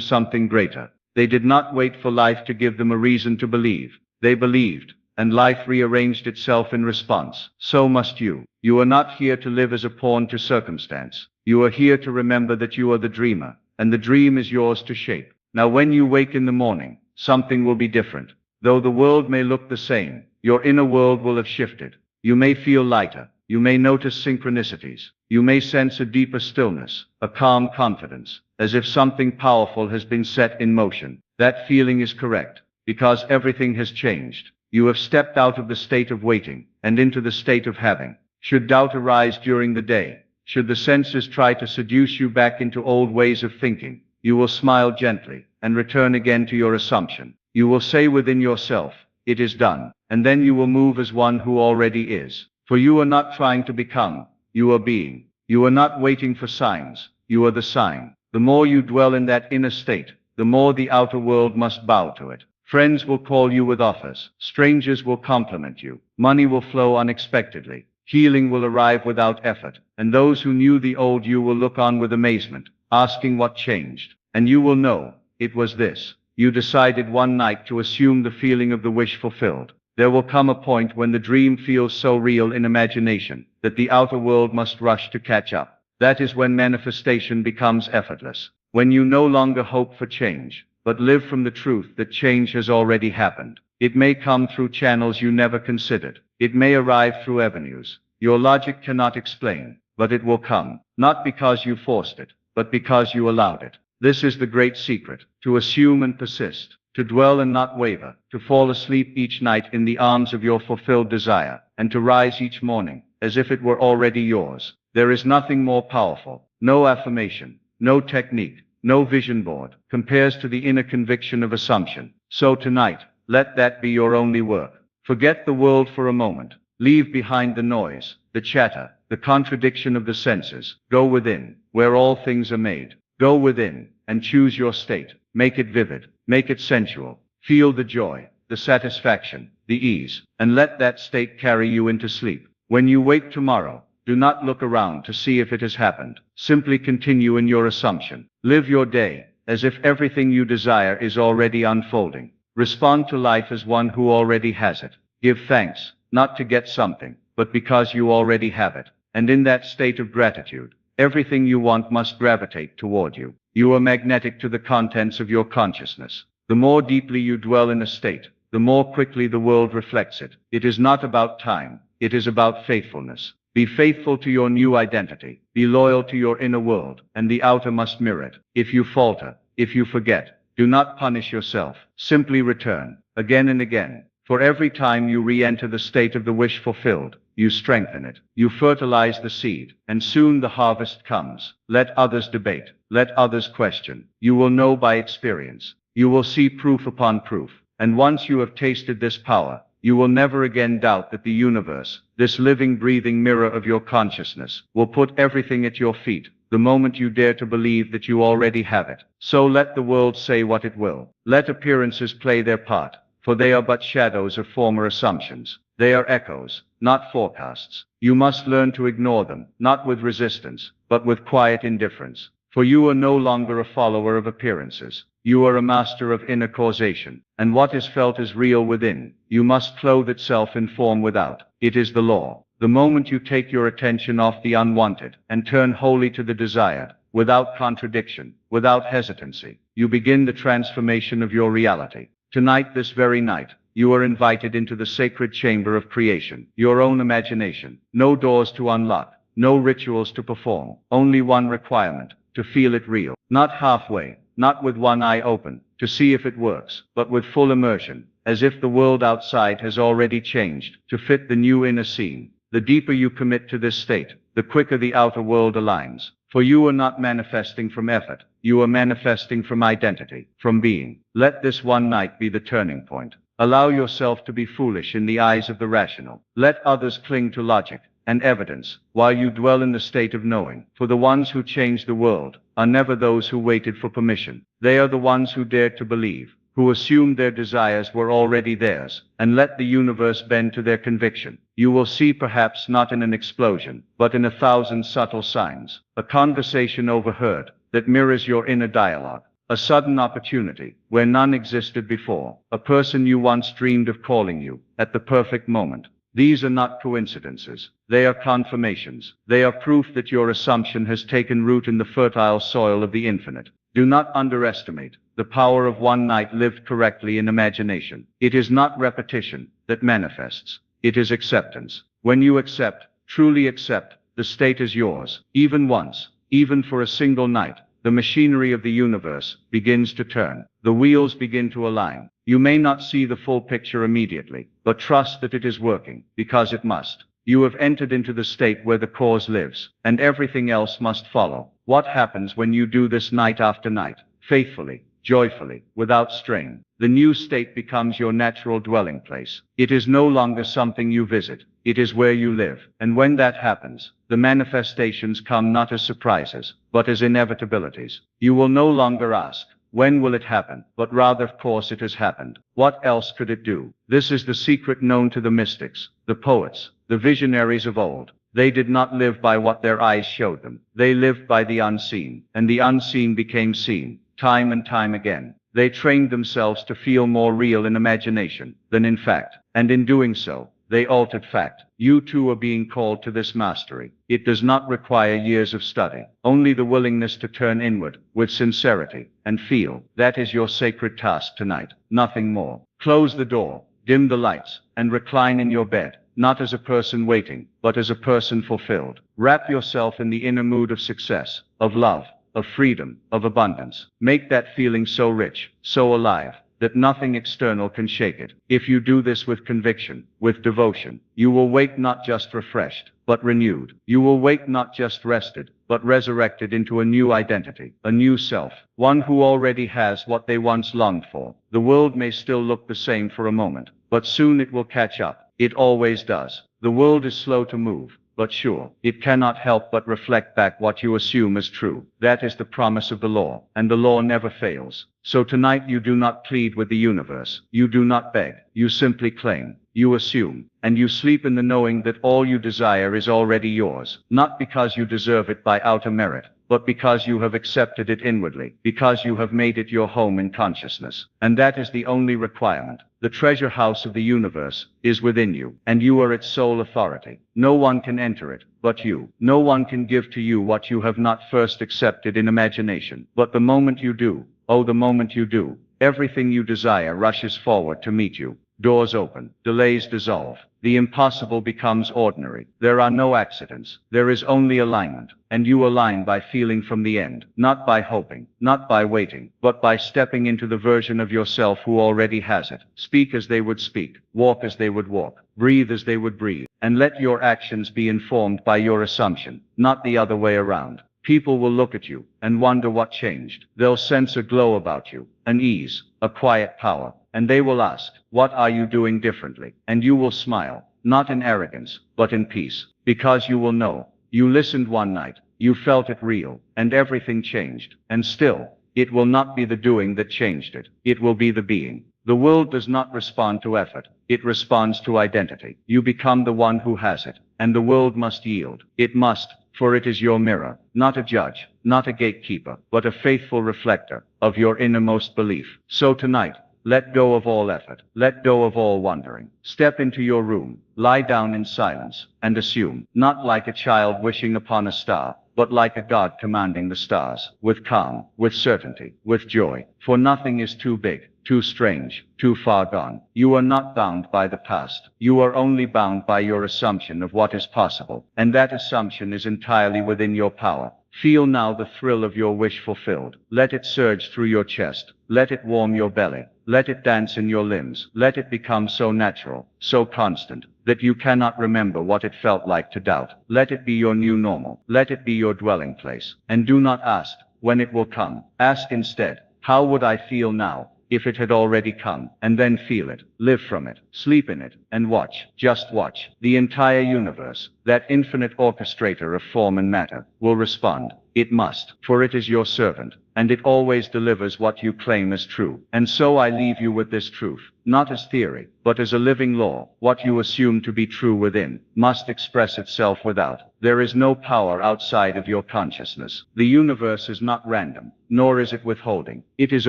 B: something greater. They did not wait for life to give them a reason to believe. They believed, and life rearranged itself in response. So must you. You are not here to live as a pawn to circumstance. You are here to remember that you are the dreamer, and the dream is yours to shape. Now when you wake in the morning, something will be different. Though the world may look the same, your inner world will have shifted. You may feel lighter. You may notice synchronicities. You may sense a deeper stillness, a calm confidence, as if something powerful has been set in motion. That feeling is correct, because everything has changed. You have stepped out of the state of waiting, and into the state of having. Should doubt arise during the day, should the senses try to seduce you back into old ways of thinking, you will smile gently, and return again to your assumption. You will say within yourself, "It is done," and then you will move as one who already is. For you are not trying to become, you are being. You are not waiting for signs, you are the sign. The more you dwell in that inner state, the more the outer world must bow to it. Friends will call you with offers, strangers will compliment you, money will flow unexpectedly, healing will arrive without effort, and those who knew the old you will look on with amazement, asking what changed. And you will know, it was this. You decided one night to assume the feeling of the wish fulfilled. There will come a point when the dream feels so real in imagination that the outer world must rush to catch up. That is when manifestation becomes effortless. When you no longer hope for change, but live from the truth that change has already happened. It may come through channels you never considered. It may arrive through avenues your logic cannot explain, but it will come, not because you forced it, but because you allowed it. This is the great secret, to assume and persist, to dwell and not waver, to fall asleep each night in the arms of your fulfilled desire, and to rise each morning, as if it were already yours. There is nothing more powerful, no affirmation, no technique, no vision board, compares to the inner conviction of assumption. So tonight, let that be your only work. Forget the world for a moment. Leave behind the noise, the chatter, the contradiction of the senses. Go within, where all things are made. Go within, and choose your state. Make it vivid, make it sensual. Feel the joy, the satisfaction, the ease, and let that state carry you into sleep. When you wake tomorrow, do not look around to see if it has happened. Simply continue in your assumption. Live your day, as if everything you desire is already unfolding. Respond to life as one who already has it. Give thanks, not to get something, but because you already have it. And in that state of gratitude, everything you want must gravitate toward you. You are magnetic to the contents of your consciousness. The more deeply you dwell in a state, the more quickly the world reflects it. It is not about time, it is about faithfulness. Be faithful to your new identity. Be loyal to your inner world, and the outer must mirror it. If you falter, if you forget, do not punish yourself. Simply return, again and again. For every time you re-enter the state of the wish fulfilled, you strengthen it. You fertilize the seed, and soon the harvest comes. Let others debate. Let others question. You will know by experience. You will see proof upon proof. And once you have tasted this power, you will never again doubt that the universe, this living, breathing mirror of your consciousness, will put everything at your feet, the moment you dare to believe that you already have it. So let the world say what it will. Let appearances play their part, for they are but shadows of former assumptions. They are echoes, not forecasts. You must learn to ignore them, not with resistance, but with quiet indifference. For you are no longer a follower of appearances. You are a master of inner causation, and what is felt is real within. You must clothe itself in form without. It is the law. The moment you take your attention off the unwanted and turn wholly to the desired, without contradiction, without hesitancy, you begin the transformation of your reality. Tonight, this very night, you are invited into the sacred chamber of creation, your own imagination. No doors to unlock, no rituals to perform, only one requirement, to feel it real. Not halfway, not with one eye open, to see if it works, but with full immersion, as if the world outside has already changed, to fit the new inner scene. The deeper you commit to this state, the quicker the outer world aligns. For you are not manifesting from effort, you are manifesting from identity, from being. Let this one night be the turning point. Allow yourself to be foolish in the eyes of the rational. Let others cling to logic, and evidence, while you dwell in the state of knowing. For the ones who change the world are never those who waited for permission. They are the ones who dared to believe, who assumed their desires were already theirs, and let the universe bend to their conviction. You will see, perhaps not in an explosion, but in 1,000 subtle signs, a conversation overheard that mirrors your inner dialogue, a sudden opportunity where none existed before, a person you once dreamed of calling you at the perfect moment. These are not coincidences. They are confirmations. They are proof that your assumption has taken root in the fertile soil of the infinite. Do not underestimate the power of one night lived correctly in imagination. It is not repetition that manifests. It is acceptance. When you accept, truly accept, the state is yours. Even once, even for a single night, the machinery of the universe begins to turn. The wheels begin to align. You may not see the full picture immediately, but trust that it is working, because it must. You have entered into the state where the cause lives, and everything else must follow. What happens when you do this night after night, faithfully, joyfully, without strain? The new state becomes your natural dwelling place. It is no longer something you visit. It is where you live. And when that happens, the manifestations come not as surprises, but as inevitabilities. You will no longer ask, when will it happen? But rather, of course, it has happened. What else could it do? This is the secret known to the mystics, the poets, the visionaries of old. They did not live by what their eyes showed them. They lived by the unseen, and the unseen became seen, time and time again. They trained themselves to feel more real in imagination than in fact, and in doing so, they altered fact. You too are being called to this mastery. It does not require years of study, only the willingness to turn inward with sincerity and feel. That is your sacred task tonight, nothing more. Close the door, dim the lights, and recline in your bed, not as a person waiting, but as a person fulfilled. Wrap yourself in the inner mood of success, of love, of freedom, of abundance. Make that feeling so rich, so alive, that nothing external can shake it. If you do this with conviction, with devotion, you will wake not just refreshed, but renewed. You will wake not just rested, but resurrected into a new identity, a new self, one who already has what they once longed for. The world may still look the same for a moment, but soon it will catch up. It always does. The world is slow to move, but sure. It cannot help but reflect back what you assume as true. That is the promise of the law, and the law never fails. So tonight you do not plead with the universe. You do not beg. You simply claim. You assume, and you sleep in the knowing that all you desire is already yours, not because you deserve it by outer merit, but because you have accepted it inwardly, because you have made it your home in consciousness. And that is the only requirement. The treasure house of the universe is within you, and you are its sole authority. No one can enter it but you. No one can give to you what you have not first accepted in imagination. But the moment you do, oh, the moment you do, everything you desire rushes forward to meet you. Doors open, delays dissolve, the impossible becomes ordinary. There are no accidents, there is only alignment, and you align by feeling from the end, not by hoping, not by waiting, but by stepping into the version of yourself who already has it. Speak as they would speak, walk as they would walk, breathe as they would breathe, and let your actions be informed by your assumption, not the other way around. People will look at you and wonder what changed. They'll sense a glow about you, an ease, a quiet power, and they will ask, what are you doing differently? And you will smile, not in arrogance, but in peace, because you will know. You listened one night, you felt it real, and everything changed. And still, it will not be the doing that changed it. It will be the being. The world does not respond to effort. It responds to identity. You become the one who has it, and the world must yield. It must, for it is your mirror, not a judge, not a gatekeeper, but a faithful reflector of your innermost belief. So tonight, let go of all effort. Let go of all wondering. Step into your room, lie down in silence, and assume, not like a child wishing upon a star, but like a god commanding the stars, with calm, with certainty, with joy. For nothing is too big, too strange, too far gone. You are not bound by the past. You are only bound by your assumption of what is possible, and that assumption is entirely within your power. Feel now the thrill of your wish fulfilled. Let it surge through your chest. Let it warm your belly. Let it dance in your limbs. Let it become so natural, so constant, that you cannot remember what it felt like to doubt. Let it be your new normal. Let it be your dwelling place. And do not ask when it will come. Ask instead, how would I feel now if it had already come? And then feel it. Live from it. Sleep in it, and watch, just watch. The entire universe, that infinite orchestrator of form and matter, will respond. It must, for it is your servant, and it always delivers what you claim as true. And so I leave you with this truth, not as theory, but as a living law. What you assume to be true within, must express itself without. There is no power outside of your consciousness. The universe is not random, nor is it withholding. It is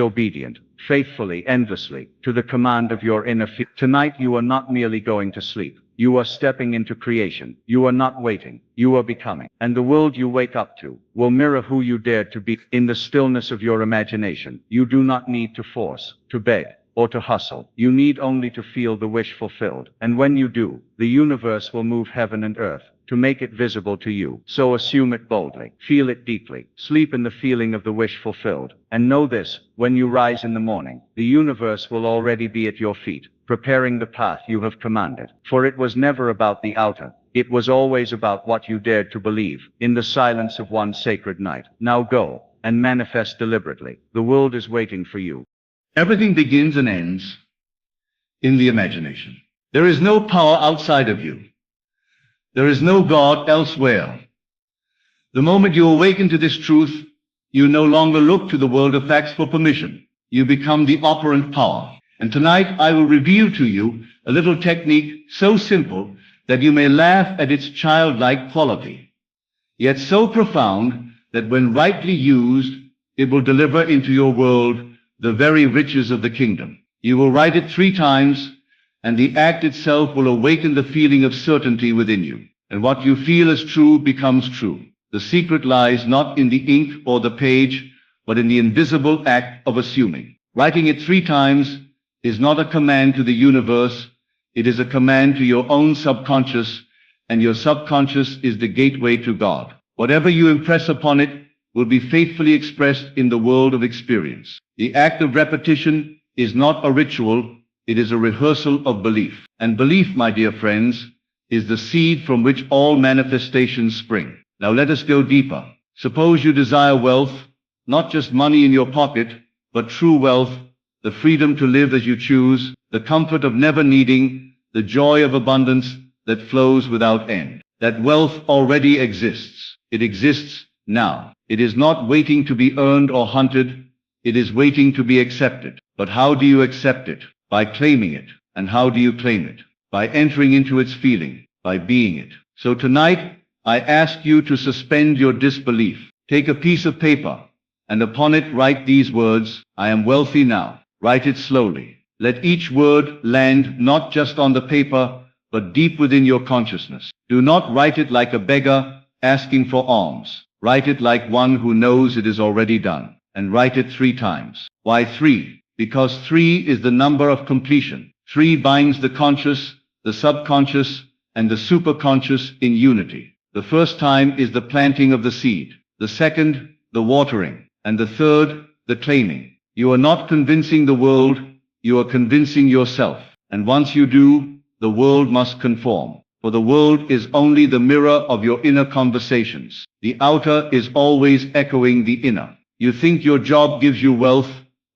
B: obedient, faithfully, endlessly, to the command of your inner field. Tonight you are not merely going to sleep. You are stepping into creation. You are not waiting. You are becoming. And the world you wake up to will mirror who you dared to be in the stillness of your imagination. You do not need to force, to beg, or to hustle. You need only to feel the wish fulfilled. And when you do, the universe will move heaven and earth to make it visible to you. So assume it boldly. Feel it deeply. Sleep in the feeling of the wish fulfilled. And know this, when you rise in the morning, the universe will already be at your feet, preparing the path you have commanded. For it was never about the outer. It was always about what you dared to believe, in the silence of one sacred night. Now go, and manifest deliberately. The world is waiting for you.
A: Everything begins and ends in the imagination. There is no power outside of you. There is no God elsewhere. The moment you awaken to this truth, you no longer look to the world of facts for permission. You become the operant power. And tonight I will reveal to you a little technique so simple that you may laugh at its childlike quality, yet so profound that when rightly used, it will deliver into your world the very riches of the kingdom. You will write it 3 times, and the act itself will awaken the feeling of certainty within you. And what you feel as true becomes true. The secret lies not in the ink or the page, but in the invisible act of assuming. Writing it 3 times is not a command to the universe, it is a command to your own subconscious, and your subconscious is the gateway to God. Whatever you impress upon it will be faithfully expressed in the world of experience. The act of repetition is not a ritual, it is a rehearsal of belief. And belief, my dear friends, is the seed from which all manifestations spring. Now let us go deeper. Suppose you desire wealth, not just money in your pocket, but true wealth, the freedom to live as you choose, the comfort of never needing, the joy of abundance that flows without end. That wealth already exists. It exists now. It is not waiting to be earned or hunted. It is waiting to be accepted. But how do you accept it? By claiming it. And how do you claim it? By entering into its feeling, by being it. So tonight, I ask you to suspend your disbelief. Take a piece of paper, and upon it write these words, I am wealthy now. Write it slowly. Let each word land not just on the paper, but deep within your consciousness. Do not write it like a beggar asking for alms. Write it like one who knows it is already done. And write it 3 times. Why 3? Because 3 is the number of completion. 3 binds the conscious, the subconscious, and the superconscious in unity. The first time is the planting of the seed. The second, the watering. And the third, the claiming. You are not convincing the world, you are convincing yourself. And once you do, the world must conform. For the world is only the mirror of your inner conversations. The outer is always echoing the inner. You think your job gives you wealth,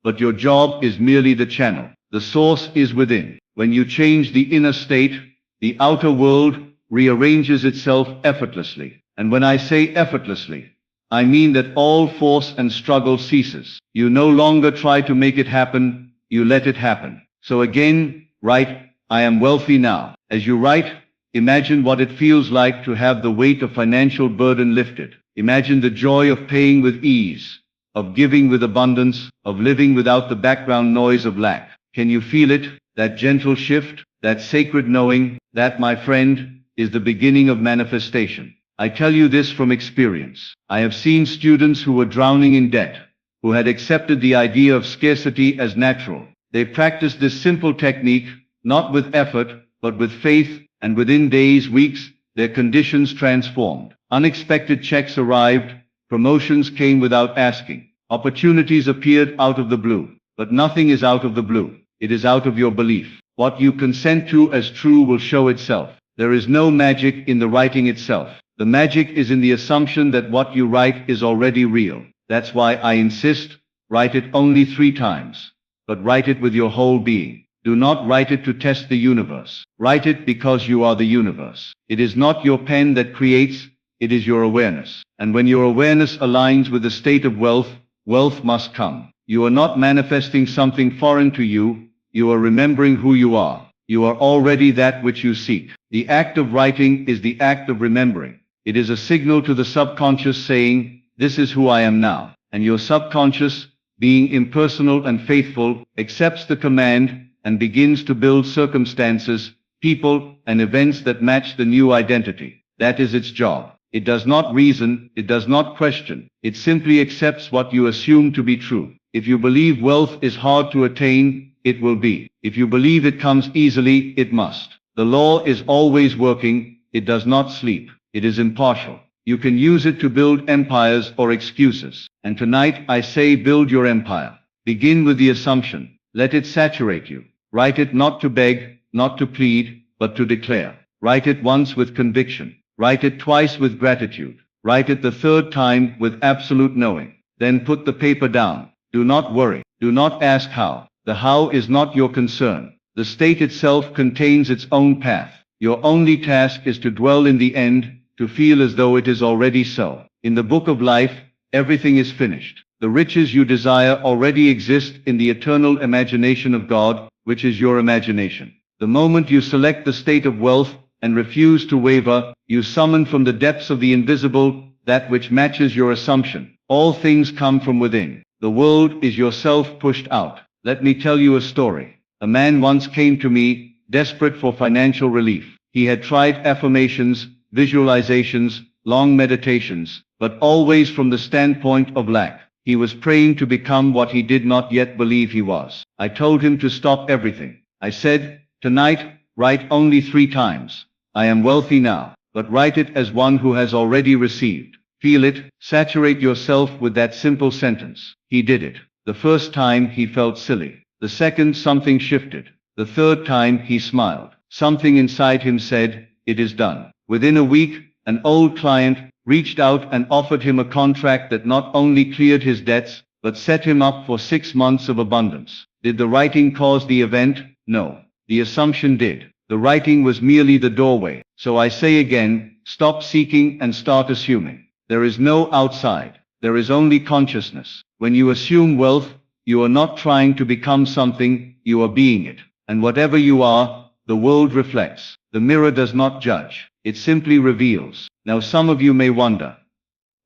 A: but your job is merely the channel. The source is within. When you change the inner state, the outer world rearranges itself effortlessly. And when I say effortlessly, I mean that all force and struggle ceases. You no longer try to make it happen, you let it happen. So again, write, I am wealthy now. As you write, imagine what it feels like to have the weight of financial burden lifted. Imagine the joy of paying with ease, of giving with abundance, of living without the background noise of lack. Can you feel it? That gentle shift, that sacred knowing, that, my friend, is the beginning of manifestation. I tell you this from experience. I have seen students who were drowning in debt, who had accepted the idea of scarcity as natural. They practiced this simple technique, not with effort, but with faith, and within days, weeks, their conditions transformed. Unexpected checks arrived, promotions came without asking, opportunities appeared out of the blue. But nothing is out of the blue. It is out of your belief. What you consent to as true will show itself. There is no magic in the writing itself. The magic is in the assumption that what you write is already real. That's why I insist, write it only 3 times. But write it with your whole being.
B: Do not write it to test the universe. Write it because you are the universe. It is not your pen that creates, it is your awareness. And when your awareness aligns with the state of wealth, wealth must come. You are not manifesting something foreign to you, you are remembering who you are. You are already that which you seek. The act of writing is the act of remembering. It is a signal to the subconscious saying, this is who I am now. And your subconscious, being impersonal and faithful, accepts the command and begins to build circumstances, people, and events that match the new identity. That is its job. It does not reason, it does not question. It simply accepts what you assume to be true. If you believe wealth is hard to attain, it will be. If you believe it comes easily, it must. The law is always working, it does not sleep. It is impartial. You can use it to build empires or excuses. And tonight I say build your empire. Begin with the assumption. Let it saturate you. Write it not to beg, not to plead, but to declare. Write it once with conviction. Write it twice with gratitude. Write it the third time with absolute knowing. Then put the paper down. Do not worry. Do not ask how. The how is not your concern. The state itself contains its own path. Your only task is to dwell in the end, to feel as though it is already so. In the book of life, everything is finished. The riches you desire already exist in the eternal imagination of God, which is your imagination. The moment you select the state of wealth and refuse to waver, you summon from the depths of the invisible that which matches your assumption. All things come from within. The world is yourself pushed out. Let me tell you a story. A man once came to me, desperate for financial relief. He had tried affirmations, visualizations, long meditations, but always from the standpoint of lack. He was praying to become what he did not yet believe he was. I told him to stop everything. I said, tonight, write only 3 times. I am wealthy now, but write it as one who has already received. Feel it, saturate yourself with that simple sentence. He did it. The first time he felt silly. The second something shifted. The third time he smiled. Something inside him said, it is done. Within a week, an old client reached out and offered him a contract that not only cleared his debts, but set him up for 6 months of abundance. Did the writing cause the event? No. The assumption did. The writing was merely the doorway. So I say again, stop seeking and start assuming. There is no outside. There is only consciousness. When you assume wealth, you are not trying to become something, you are being it. And whatever you are, the world reflects. The mirror does not judge. It simply reveals. Now some of you may wonder,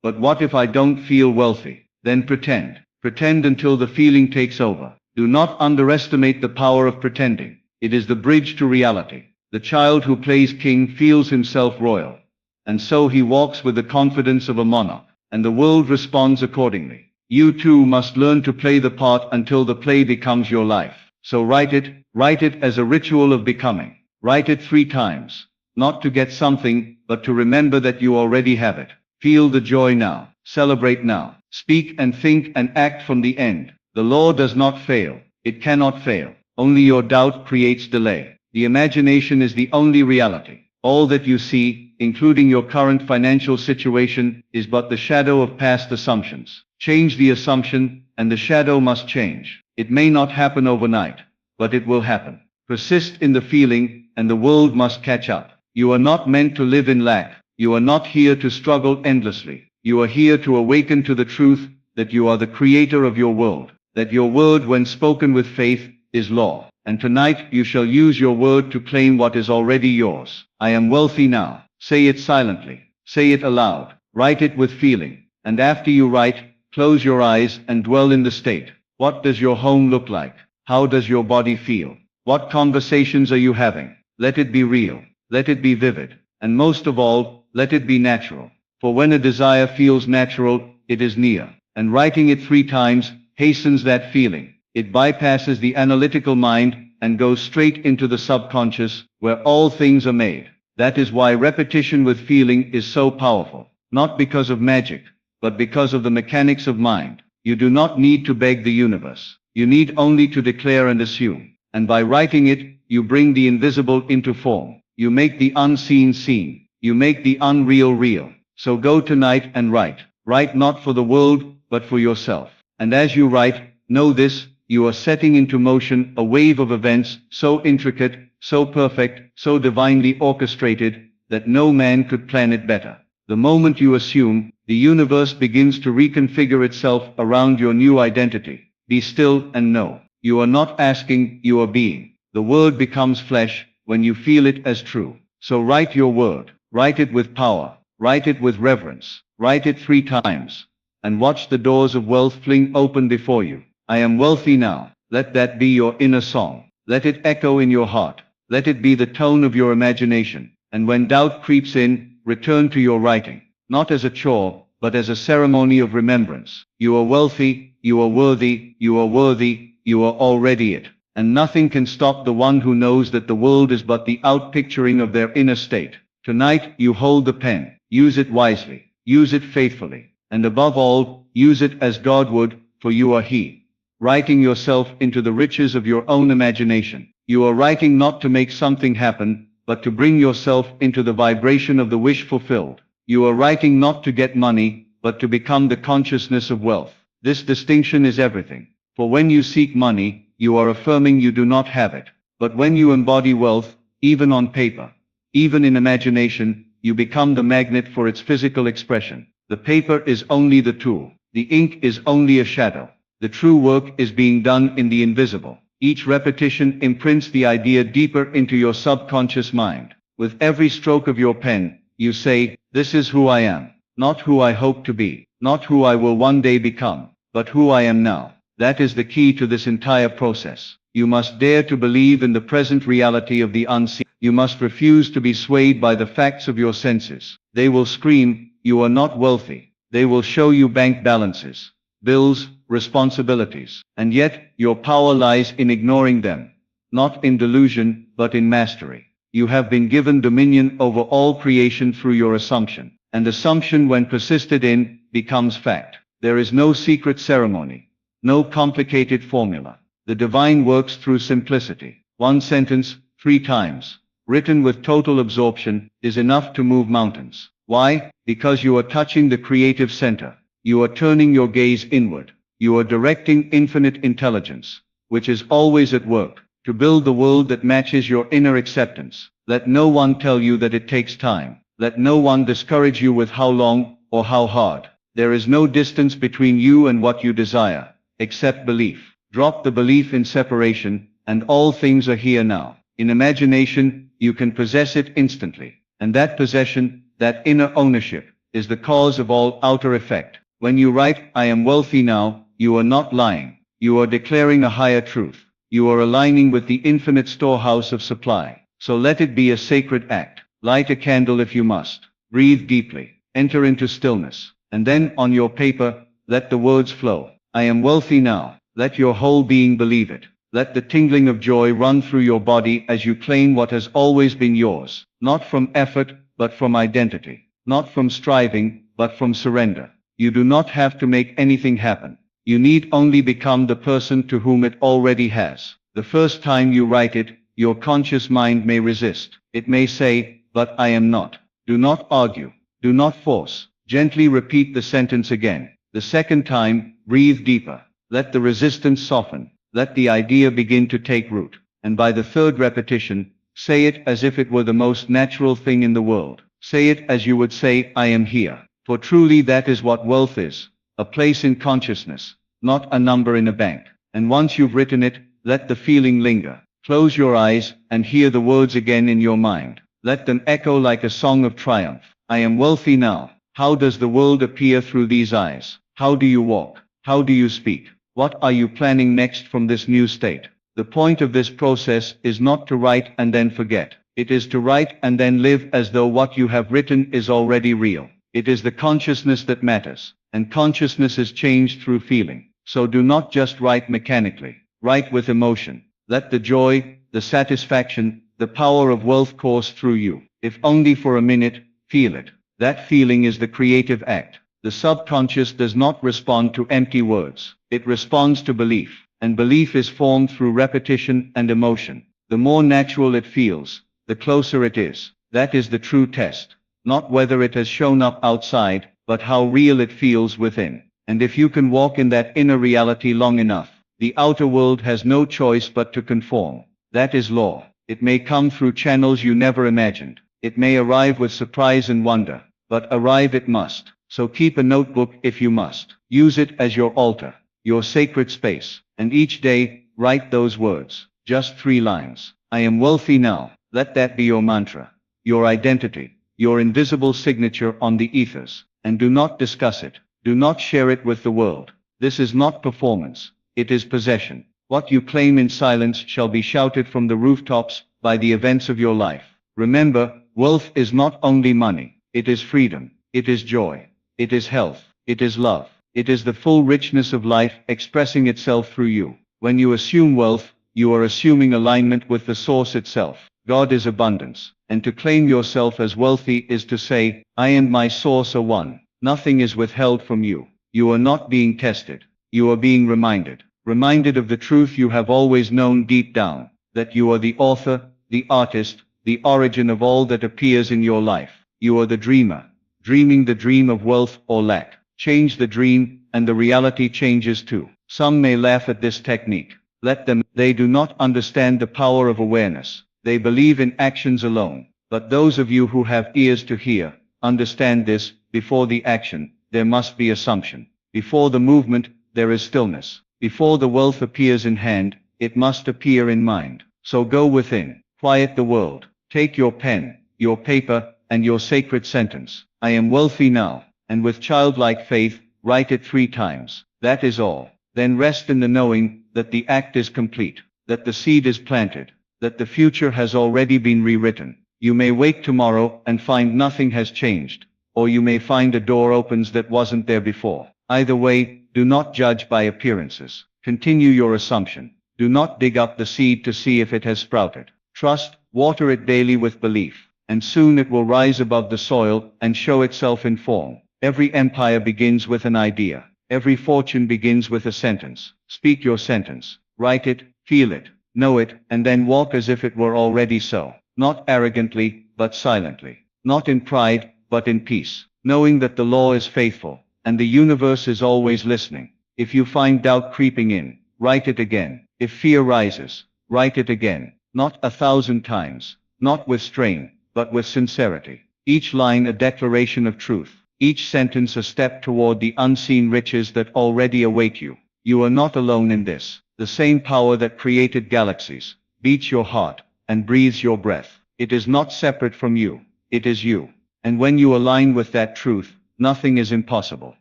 B: but what if I don't feel wealthy? Then pretend. Pretend until the feeling takes over. Do not underestimate the power of pretending. It is the bridge to reality. The child who plays king feels himself royal. And so he walks with the confidence of a monarch. And the world responds accordingly. You too must learn to play the part until the play becomes your life. So write it as a ritual of becoming. Write it 3 times. Not to get something, but to remember that you already have it. Feel the joy now. Celebrate now. Speak and think and act from the end. The law does not fail. It cannot fail. Only your doubt creates delay. The imagination is the only reality. All that you see, including your current financial situation, is but the shadow of past assumptions. Change the assumption, and the shadow must change. It may not happen overnight, but it will happen. Persist in the feeling, and the world must catch up. You are not meant to live in lack. You are not here to struggle endlessly. You are here to awaken to the truth that you are the creator of your world, that your word, when spoken with faith, is law. And tonight you shall use your word to claim what is already yours. I am wealthy now. Say it silently. Say it aloud. Write it with feeling. And after you write, close your eyes and dwell in the state. What does your home look like? How does your body feel? What conversations are you having? Let it be real. Let it be vivid. And most of all, let it be natural. For when a desire feels natural, it is near. And writing it 3 times hastens that feeling. It bypasses the analytical mind and goes straight into the subconscious, where all things are made. That is why repetition with feeling is so powerful. Not because of magic, but because of the mechanics of mind. You do not need to beg the universe. You need only to declare and assume. And by writing it, you bring the invisible into form. You make the unseen seen. You make the unreal real. So go tonight and write. Write not for the world, but for yourself. And as you write, know this, you are setting into motion a wave of events so intricate, so perfect, so divinely orchestrated, that no man could plan it better. The moment you assume, the universe begins to reconfigure itself around your new identity. Be still and know. You are not asking, you are being. The word becomes flesh when you feel it as true. So write your word. Write it with power. Write it with reverence. Write it 3 times. And watch the doors of wealth fling open before you. I am wealthy now. Let that be your inner song. Let it echo in your heart. Let it be the tone of your imagination. And when doubt creeps in, return to your writing. Not as a chore, but as a ceremony of remembrance. You are wealthy, you are worthy, you are worthy, you are already it. And nothing can stop the one who knows that the world is but the outpicturing of their inner state. Tonight, you hold the pen. Use it wisely. Use it faithfully. And above all, use it as God would, for you are He. Writing yourself into the riches of your own imagination. You are writing not to make something happen, but to bring yourself into the vibration of the wish fulfilled. You are writing not to get money, but to become the consciousness of wealth. This distinction is everything. For when you seek money, you are affirming you do not have it. But when you embody wealth, even on paper, even in imagination, you become the magnet for its physical expression. The paper is only the tool. The ink is only a shadow. The true work is being done in the invisible. Each repetition imprints the idea deeper into your subconscious mind. With every stroke of your pen, you say, this is who I am. Not who I hope to be. Not who I will one day become. But who I am now. That is the key to this entire process. You must dare to believe in the present reality of the unseen. You must refuse to be swayed by the facts of your senses. They will scream, you are not wealthy. They will show you bank balances, bills, responsibilities. And yet, your power lies in ignoring them. Not in delusion, but in mastery. You have been given dominion over all creation through your assumption. And assumption, when persisted in, becomes fact. There is no secret ceremony. No complicated formula. The divine works through simplicity. 1 sentence, 3 times, written with total absorption, is enough to move mountains. Why? Because you are touching the creative center. You are turning your gaze inward. You are directing infinite intelligence, which is always at work, to build the world that matches your inner acceptance. Let no one tell you that it takes time. Let no one discourage you with how long or how hard. There is no distance between you and what you desire, except belief. Drop the belief in separation, and all things are here now. In imagination, you can possess it instantly. And that possession, that inner ownership, is the cause of all outer effect. When you write, I am wealthy now, you are not lying. You are declaring a higher truth. You are aligning with the infinite storehouse of supply. So let it be a sacred act. Light a candle if you must. Breathe deeply. Enter into stillness. And then, on your paper, let the words flow. I am wealthy now. Let your whole being believe it. Let the tingling of joy run through your body as you claim what has always been yours. Not from effort, but from identity. Not from striving, but from surrender. You do not have to make anything happen. You need only become the person to whom it already has. The first time you write it, your conscious mind may resist. It may say, but I am not. Do not argue. Do not force. Gently repeat the sentence again. The second time, breathe deeper. Let the resistance soften. Let the idea begin to take root. And by the third repetition, say it as if it were the most natural thing in the world. Say it as you would say, I am here. For truly that is what wealth is. A place in consciousness, not a number in a bank. And once you've written it, let the feeling linger. Close your eyes and hear the words again in your mind. Let them echo like a song of triumph. I am wealthy now. How does the world appear through these eyes? How do you walk? How do you speak? What are you planning next from this new state? The point of this process is not to write and then forget. It is to write and then live as though what you have written is already real. It is the consciousness that matters, and consciousness is changed through feeling. So do not just write mechanically. Write with emotion. Let the joy, the satisfaction, the power of wealth course through you. If only for a minute, feel it. That feeling is the creative act. The subconscious does not respond to empty words. It responds to belief, and belief is formed through repetition and emotion. The more natural it feels, the closer it is. That is the true test. Not whether it has shown up outside, but how real it feels within. And if you can walk in that inner reality long enough, The outer world has no choice but to conform. That is law. It may come through channels you never imagined. It may arrive with surprise and wonder, but arrive it must. So keep a notebook if you must. Use it as your altar, your sacred space, and each day, write those words. Just 3 lines. I am wealthy now. Let that be your mantra, your identity, your invisible signature on the ethers. And do not discuss it. Do not share it with the world. This is not performance. It is possession. What you claim in silence shall be shouted from the rooftops by the events of your life. Remember, wealth is not only money. It is freedom. It is joy. It is health. It is love. It is the full richness of life expressing itself through you. When you assume wealth, you are assuming alignment with the source itself. God is abundance. And to claim yourself as wealthy is to say, I and my source are one. Nothing is withheld from you. You are not being tested. You are being reminded. Reminded of the truth you have always known deep down, that you are the author, the artist, the origin of all that appears in your life. You are the dreamer, dreaming the dream of wealth or lack. Change the dream, and the reality changes too. Some may laugh at this technique. Let them. They do not understand the power of awareness. They believe in actions alone. But those of you who have ears to hear, understand this. Before the action, there must be assumption. Before the movement, there is stillness. Before the wealth appears in hand, it must appear in mind. So go within. Quiet the world. Take your pen, your paper, and your sacred sentence. I am wealthy now. And with childlike faith, write it 3 times. That is all. Then rest in the knowing that the act is complete, that the seed is planted, that the future has already been rewritten. You may wake tomorrow and find nothing has changed, or you may find a door opens that wasn't there before. Either way, do not judge by appearances. Continue your assumption. Do not dig up the seed to see if it has sprouted. Trust, water it daily with belief, and soon it will rise above the soil and show itself in form. Every empire begins with an idea. Every fortune begins with a sentence. Speak your sentence. Write it, feel it, know it, and then walk as if it were already so. Not arrogantly, but silently. Not in pride, but in peace. Knowing that the law is faithful, and the universe is always listening. If you find doubt creeping in, write it again. If fear rises, write it again. Not 1,000 times. Not with strain, but with sincerity. Each line a declaration of truth. Each sentence a step toward the unseen riches that already await you. You are not alone in this. The same power that created galaxies beats your heart and breathes your breath. It is not separate from you. It is you. And when you align with that truth, nothing is impossible.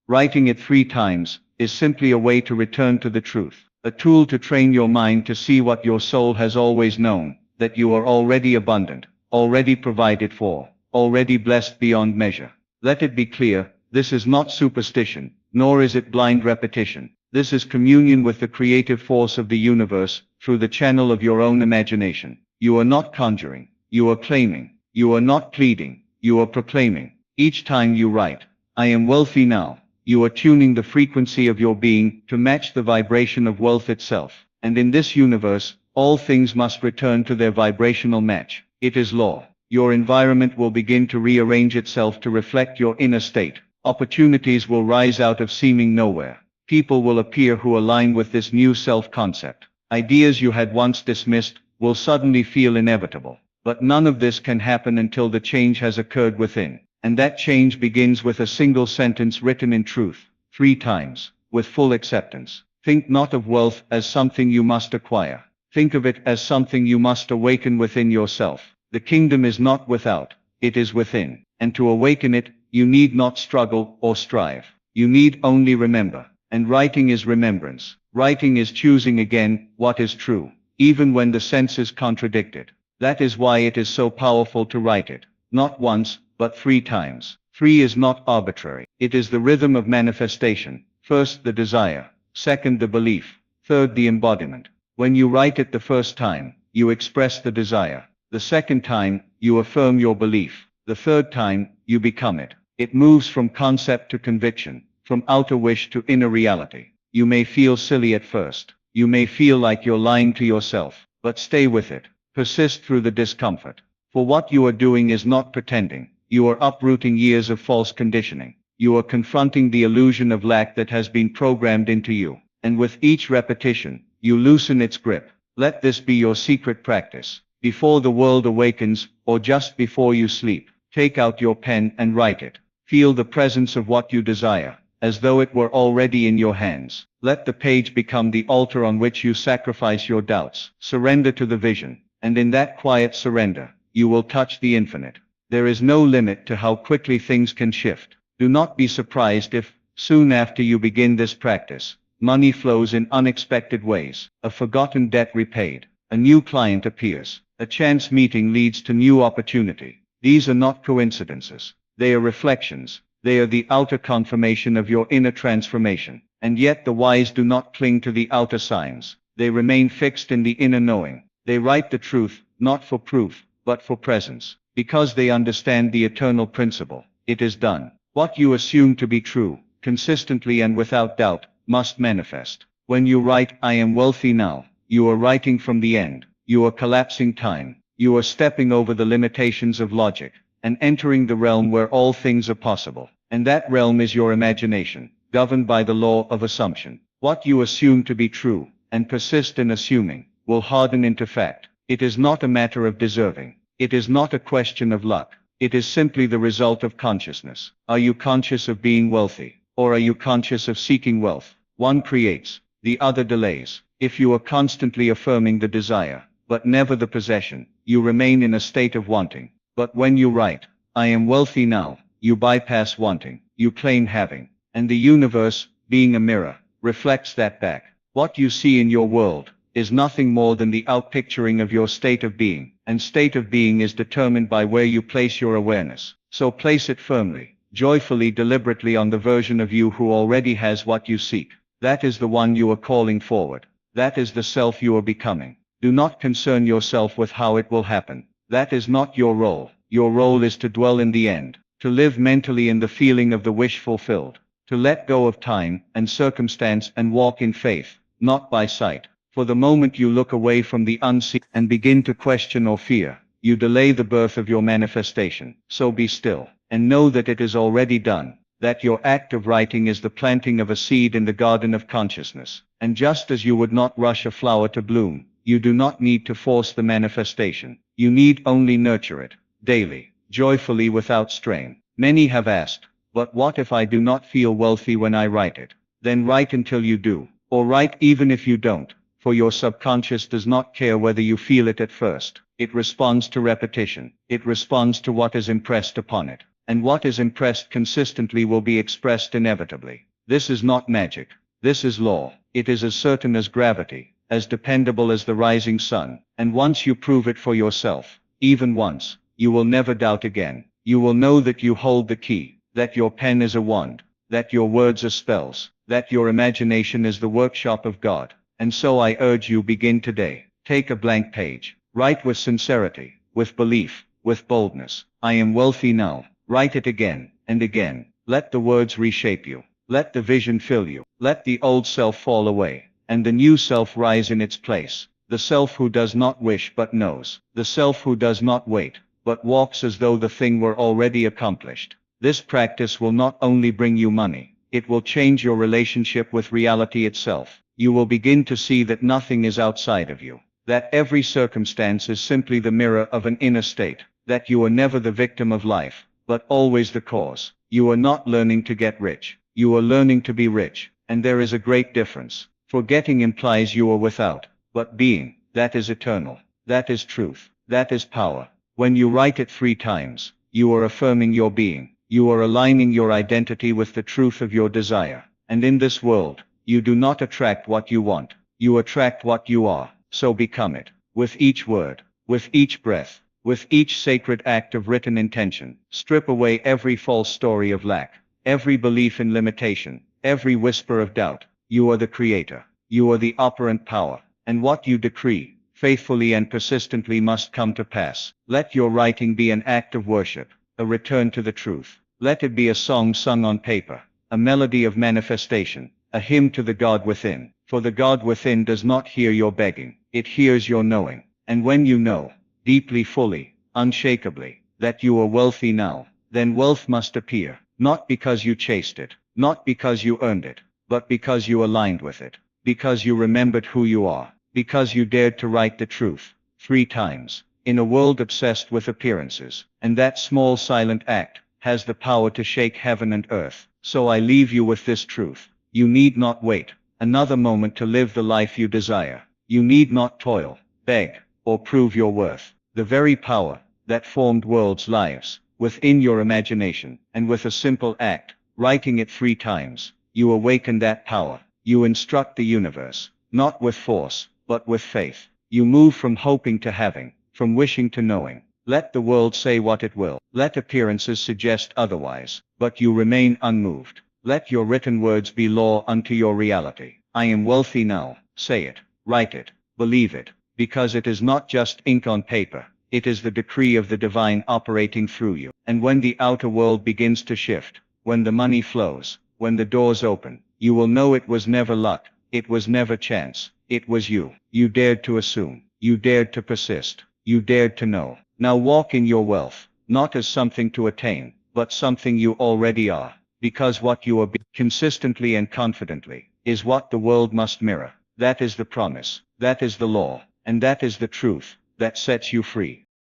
B: Writing it 3 times is simply a way to return to the truth. A tool to train your mind to see what your soul has always known, that you are already abundant, already provided for, already blessed beyond measure. Let it be clear, this is not superstition, nor is it blind repetition. This is communion with the creative force of the universe, through the channel of your own imagination. You are not conjuring, you are claiming. You are not pleading, you are proclaiming. Each time you write, I am wealthy now, you are tuning the frequency of your being to match the vibration of wealth itself. And in this universe, all things must return to their vibrational match. It is law. Your environment will begin to rearrange itself to reflect your inner state. Opportunities will rise out of seeming nowhere. People will appear who align with this new self-concept. Ideas you had once dismissed will suddenly feel inevitable. But none of this can happen until the change has occurred within. And that change begins with a single sentence written in truth, 3 times, with full acceptance. Think not of wealth as something you must acquire. Think of it as something you must awaken within yourself. The kingdom is not without, it is within. And to awaken it, you need not struggle or strive. You need only remember. And writing is remembrance. Writing is choosing again what is true, even when the senses contradict it. That is why it is so powerful to write it. Not once, but 3 times. 3 is not arbitrary. It is the rhythm of manifestation. First the desire, second the belief, third the embodiment. When you write it the first time, you express the desire. The second time, you affirm your belief. The third time, you become it. It moves from concept to conviction, from outer wish to inner reality. You may feel silly at first. You may feel like you're lying to yourself, but stay with it. Persist through the discomfort. For what you are doing is not pretending. You are uprooting years of false conditioning. You are confronting the illusion of lack that has been programmed into you. and with each repetition, you loosen its grip. Let this be your secret practice. Before the world awakens, or just before you sleep, take out your pen and write it. Feel the presence of what you desire, as though it were already in your hands. Let the page become the altar on which you sacrifice your doubts. Surrender to the vision, and in that quiet surrender, you will touch the infinite. There is no limit to how quickly things can shift. Do not be surprised if, soon after you begin this practice, money flows in unexpected ways, a forgotten debt repaid, a new client appears, a chance meeting leads to new opportunity. These are not coincidences. They are reflections. They are the outer confirmation of your inner transformation. And yet the wise do not cling to the outer signs. They remain fixed in the inner knowing. They write the truth, not for proof, but for presence. Because they understand the eternal principle. It is done. What you assume to be true, consistently and without doubt, must manifest. When you write, I am wealthy now, you are writing from the end. You are collapsing time. You are stepping over the limitations of logic, and entering the realm where all things are possible. And that realm is your imagination, governed by the law of assumption. What you assume to be true, and persist in assuming, will harden into fact. It is not a matter of deserving. It is not a question of luck. It is simply the result of consciousness. Are you conscious of being wealthy? Or are you conscious of seeking wealth? One creates, the other delays. If you are constantly affirming the desire, but never the possession, you remain in a state of wanting. But when you write, I am wealthy now, you bypass wanting, you claim having. And the universe, being a mirror, reflects that back. What you see in your world is nothing more than the outpicturing of your state of being, and state of being is determined by where you place your awareness. So place it firmly, joyfully, deliberately on the version of you who already has what you seek. That is the one you are calling forward. That is the self you are becoming. Do not concern yourself with how it will happen. That is not your role. Your role is to dwell in the end, to live mentally in the feeling of the wish fulfilled, to let go of time and circumstance and walk in faith, not by sight. For the moment you look away from the unseen and begin to question or fear, you delay the birth of your manifestation. So be still, and know that it is already done, that your act of writing is the planting of a seed in the garden of consciousness. And just as you would not rush a flower to bloom, you do not need to force the manifestation. You need only nurture it, daily, joyfully, without strain. Many have asked, but what if I do not feel wealthy when I write it? Then write until you do, or write even if you don't. For your subconscious does not care whether you feel it at first. It responds to repetition. It responds to what is impressed upon it. And what is impressed consistently will be expressed inevitably. This is not magic. This is law. It is as certain as gravity, as dependable as the rising sun. And once you prove it for yourself, even once, you will never doubt again. You will know that you hold the key, that your pen is a wand, that your words are spells, that your imagination is the workshop of God. And so I urge you, begin today. Take a blank page. Write with sincerity, with belief, with boldness. I am wealthy now. Write it again and again. Let the words reshape you. Let the vision fill you. Let the old self fall away, and the new self rise in its place. The self who does not wish but knows. The self who does not wait, but walks as though the thing were already accomplished. This practice will not only bring you money, it will change your relationship with reality itself. You will begin to see that nothing is outside of you, that every circumstance is simply the mirror of an inner state, that you are never the victim of life, but always the cause. You are not learning to get rich, you are learning to be rich, and there is a great difference. For getting implies you are without, but being, that is eternal, that is truth, that is power. When you write it 3 times, you are affirming your being, you are aligning your identity with the truth of your desire, and in this world, you do not attract what you want, you attract what you are, so become it. With each word, with each breath, with each sacred act of written intention, strip away every false story of lack, every belief in limitation, every whisper of doubt. You are the creator, you are the operant power, and what you decree, faithfully and persistently, must come to pass. Let your writing be an act of worship, a return to the truth. Let it be a song sung on paper, a melody of manifestation, a hymn to the God within. For the God within does not hear your begging, it hears your knowing. And when you know, deeply, fully, unshakably, that you are wealthy now, then wealth must appear, not because you chased it, not because you earned it, but because you aligned with it. Because you remembered who you are. Because you dared to write the truth 3 times. In a world obsessed with appearances. And that small silent act has the power to shake heaven and earth. So I leave you with this truth. You need not wait another moment to live the life you desire. You need not toil, beg, or prove your worth. The very power that formed worlds' lives within your imagination, and with a simple act, writing it 3 times, you awaken that power. You instruct the universe, not with force, but with faith. You move from hoping to having, from wishing to knowing. Let the world say what it will. Let appearances suggest otherwise, but you remain unmoved. Let your written words be law unto your reality. I am wealthy now. Say it, write it, believe it, because it is not just ink on paper. It is the decree of the divine operating through you. And when the outer world begins to shift, when the money flows, when the doors open, you will know it was never luck, it was never chance, it was you. You dared to assume, you dared to persist, you dared to know. Now walk in your wealth, not as something to attain, but something you already are. Because what you are consistently and confidently is what the world must mirror. That is the promise, that is the law, and that is the truth that sets you free.